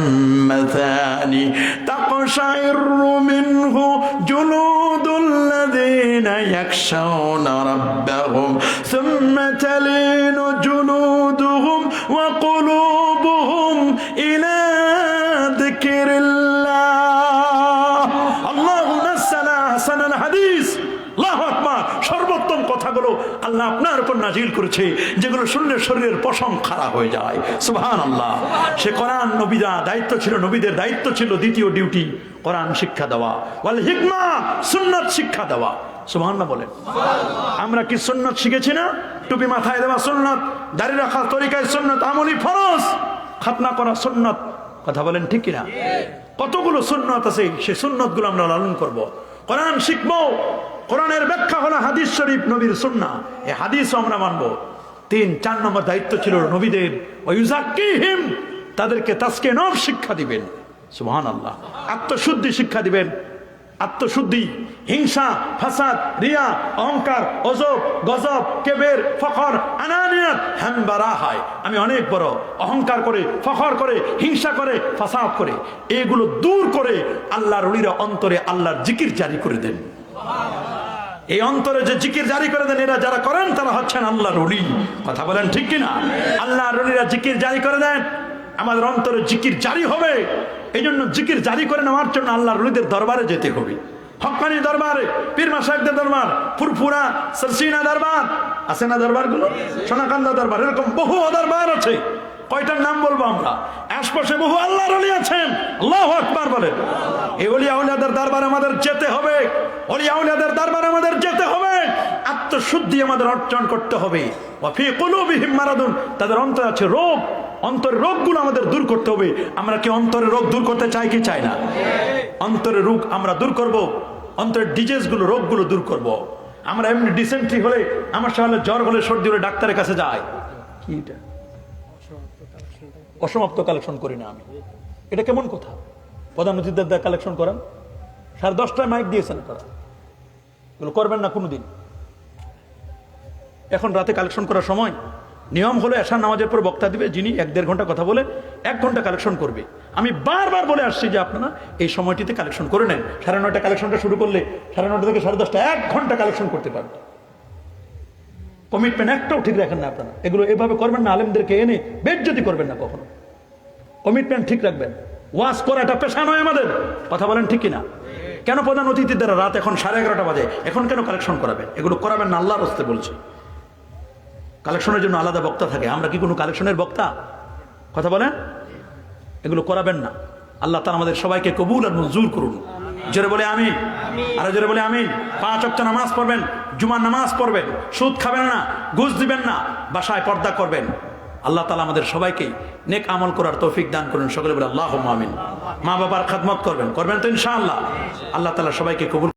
মাথানি তাকশাইরু মিনহু জুলুদুল লাযিনা ইয়াখশাউনা রাব্বাহুম সুম্মা তালিনু কথাগুলো আল্লাহ আপনার উপর নাজিল করেছে, যেগুলো শুনলে শরীরের পশম খাড়া হয়ে যায়। সুবহানাল্লাহ। সে কোরআন নবীরা দায়িত্ব ছিল, নবীদের দায়িত্ব ছিল দ্বিতীয় ডিউটি কোরআন শিক্ষা দেওয়া, ওয়াল হিকমা, সুন্নাত শিক্ষা দেওয়া। সুবহানাল্লাহ বলেন। আমরা কি সুন্নাত শিখেছি না? টুপি মাথায় দেওয়া সুন্নাত, দাড়ি রাখা তরিকায় সুন্নাত, আমলি ফরজ, খাতনা করা সুন্নাত। কথা বলেন ঠিক কিনা? কতগুলো সুন্নাত আছে, সেই সুন্নাত গুলো আমরা লালন করব। কোরআন শিখবো, কোরআনের ব্যাখ্যা হলো হাদিস শরীফ, নবীর সুন্নাহ, এই হাদিসও আমরা মানবো। 3-4 নম্বর দায়িত্ব ছিল নবীদের, ওয়ায়ুযাক্কিহিম, তাদেরকে তাজকিয়ে নফস শিক্ষা দিবেন। সুবহানাল্লাহ। আত্মশুদ্ধি শিক্ষা দিবেন, আত্মশুদ্ধি, হিংসা, ফাসাদ, রিয়া, অহংকার, অজব, গজব, কেবের, ফখর, আনানিয়াত, হামবারা হয়, আমি অনেক বড়, অহংকার করে, ফখর করে, হিংসা করে, ফাসাদ করে, এগুলো দূর করে আল্লাহর ওলিরা অন্তরে আল্লাহর জিকির জারি করে দেন। এই অন্তরে যে জিকির জারি করে দেন, এরা যারা করেন তারা হচ্ছেন আল্লাহর ওলি। কথা বলেন ঠিক কিনা? আল্লাহর ওলিরা জিকির জারি করে দেন, আমাদের অন্তরে জিকির জারি হবে। এই জন্য জিকির জারি করে নেওয়ার জন্য আল্লাহর ওলিদের দরবারে যেতে হবে। হক্কানি দরবারে, পীর মাশায়েখদের দরবার, ফুরফুরা সরসিনা দরবার আছে না, দরবারগুলো সোনাকান্দা দরবার, এরকম বহু দরবার আছে। কয়টার নাম বলবো আমরা? আশপাশে বহু আল্লাহর ওলি আছেন। আল্লাহু আকবার বলেন। এই ওলি আউলিয়াদের দরবারে আমাদের যেতে হবে, ওলি আউলিয়াদের দরবারে আমাদের যেতে হবে। আত্মশুদ্ধি আমাদের অর্জন করতে হবে। ওয়া ফি কুলুবিহিম মারাদুন, তাদের অন্তরে আছে রোগ, অন্তরের রোগগুলো আমাদের দূর করতে হবে। আমরা কি অন্তরের রোগ দূর করতে চাই কি চাই না? অন্তরের রোগ আমরা দূর করব, অন্তরের ডিজিজগুলো, রোগগুলো দূর করব। আমরা এমনি ডিসেন্ট্রি হলে, আমার সামনে জ্বর হলে, সর্দি হলে ডাক্তারের কাছে যাই, কি এটা অসমাপ্ত কালেকশন করি না আমি। এটা কেমন কথা? প্রধান অতিথিদের কালেকশন করেন, 10:30টায় মাইক দিয়েছেন তারা, এগুলো করবেন না কোনোদিন। এখন রাতে কালেকশন করার সময় নিয়ম হলো এশার নামাজের পর বক্তা দিবে, যিনি 1-1.5 ঘন্টা কথা বলে 1 ঘন্টা কালেকশন করবে। আমি বারবার বলে আসছি যে আপনারা এই সময়টিতে কালেকশন করে নেন। 9:30 কালেকশনটা শুরু করলে 9:30 থেকে 10:30 1 ঘন্টা কালেকশন করতে পারবেন। কমিটমেন্ট একটাও ঠিক রাখেন না আপনারা, এগুলো এভাবে করবেন না। আলেমদেরকে এনে বেজ্জতি করবেন না কখনো, কমিটমেন্ট ঠিক রাখবেন। ওয়াজ করাটা পেশা নয় আমাদের। কথা বলেন ঠিক কিনা? কেন প্রধান অতিথির দ্বারা রাত এখন 11:30 বাজে, এখন কেন কালেকশন করাবেন? এগুলো করাবেন না, আল্লাহর রাস্তে বলছি। কালেকশনের জন্য আলাদা বক্তা থাকে, আমরা কি কোনো কালেকশনের বক্তা? কথা বলেন। এগুলো করাবেন না। আল্লাহ তাআলা আমাদের সবাইকে কবুল আর মঞ্জুর করুন। জোরে বলে আমিন, আরো জোরে বলে আমিন। 5 ওয়াক্ত নামাজ পড়বেন, জুমার নামাজ পড়বেন, সুদ খাবেন না, ঘুষ দিবেন না, বাসায় পর্দা করবেন। আল্লাহ তাআলা আমাদের সবাইকে নেক আমল করার তৌফিক দান করুন। সকলে বলে আল্লাহুম্মা আমিন। মা বাবার খেদমত করবেন তো ইনশাআল্লাহ। আল্লাহ তাআলা সবাইকে কবুল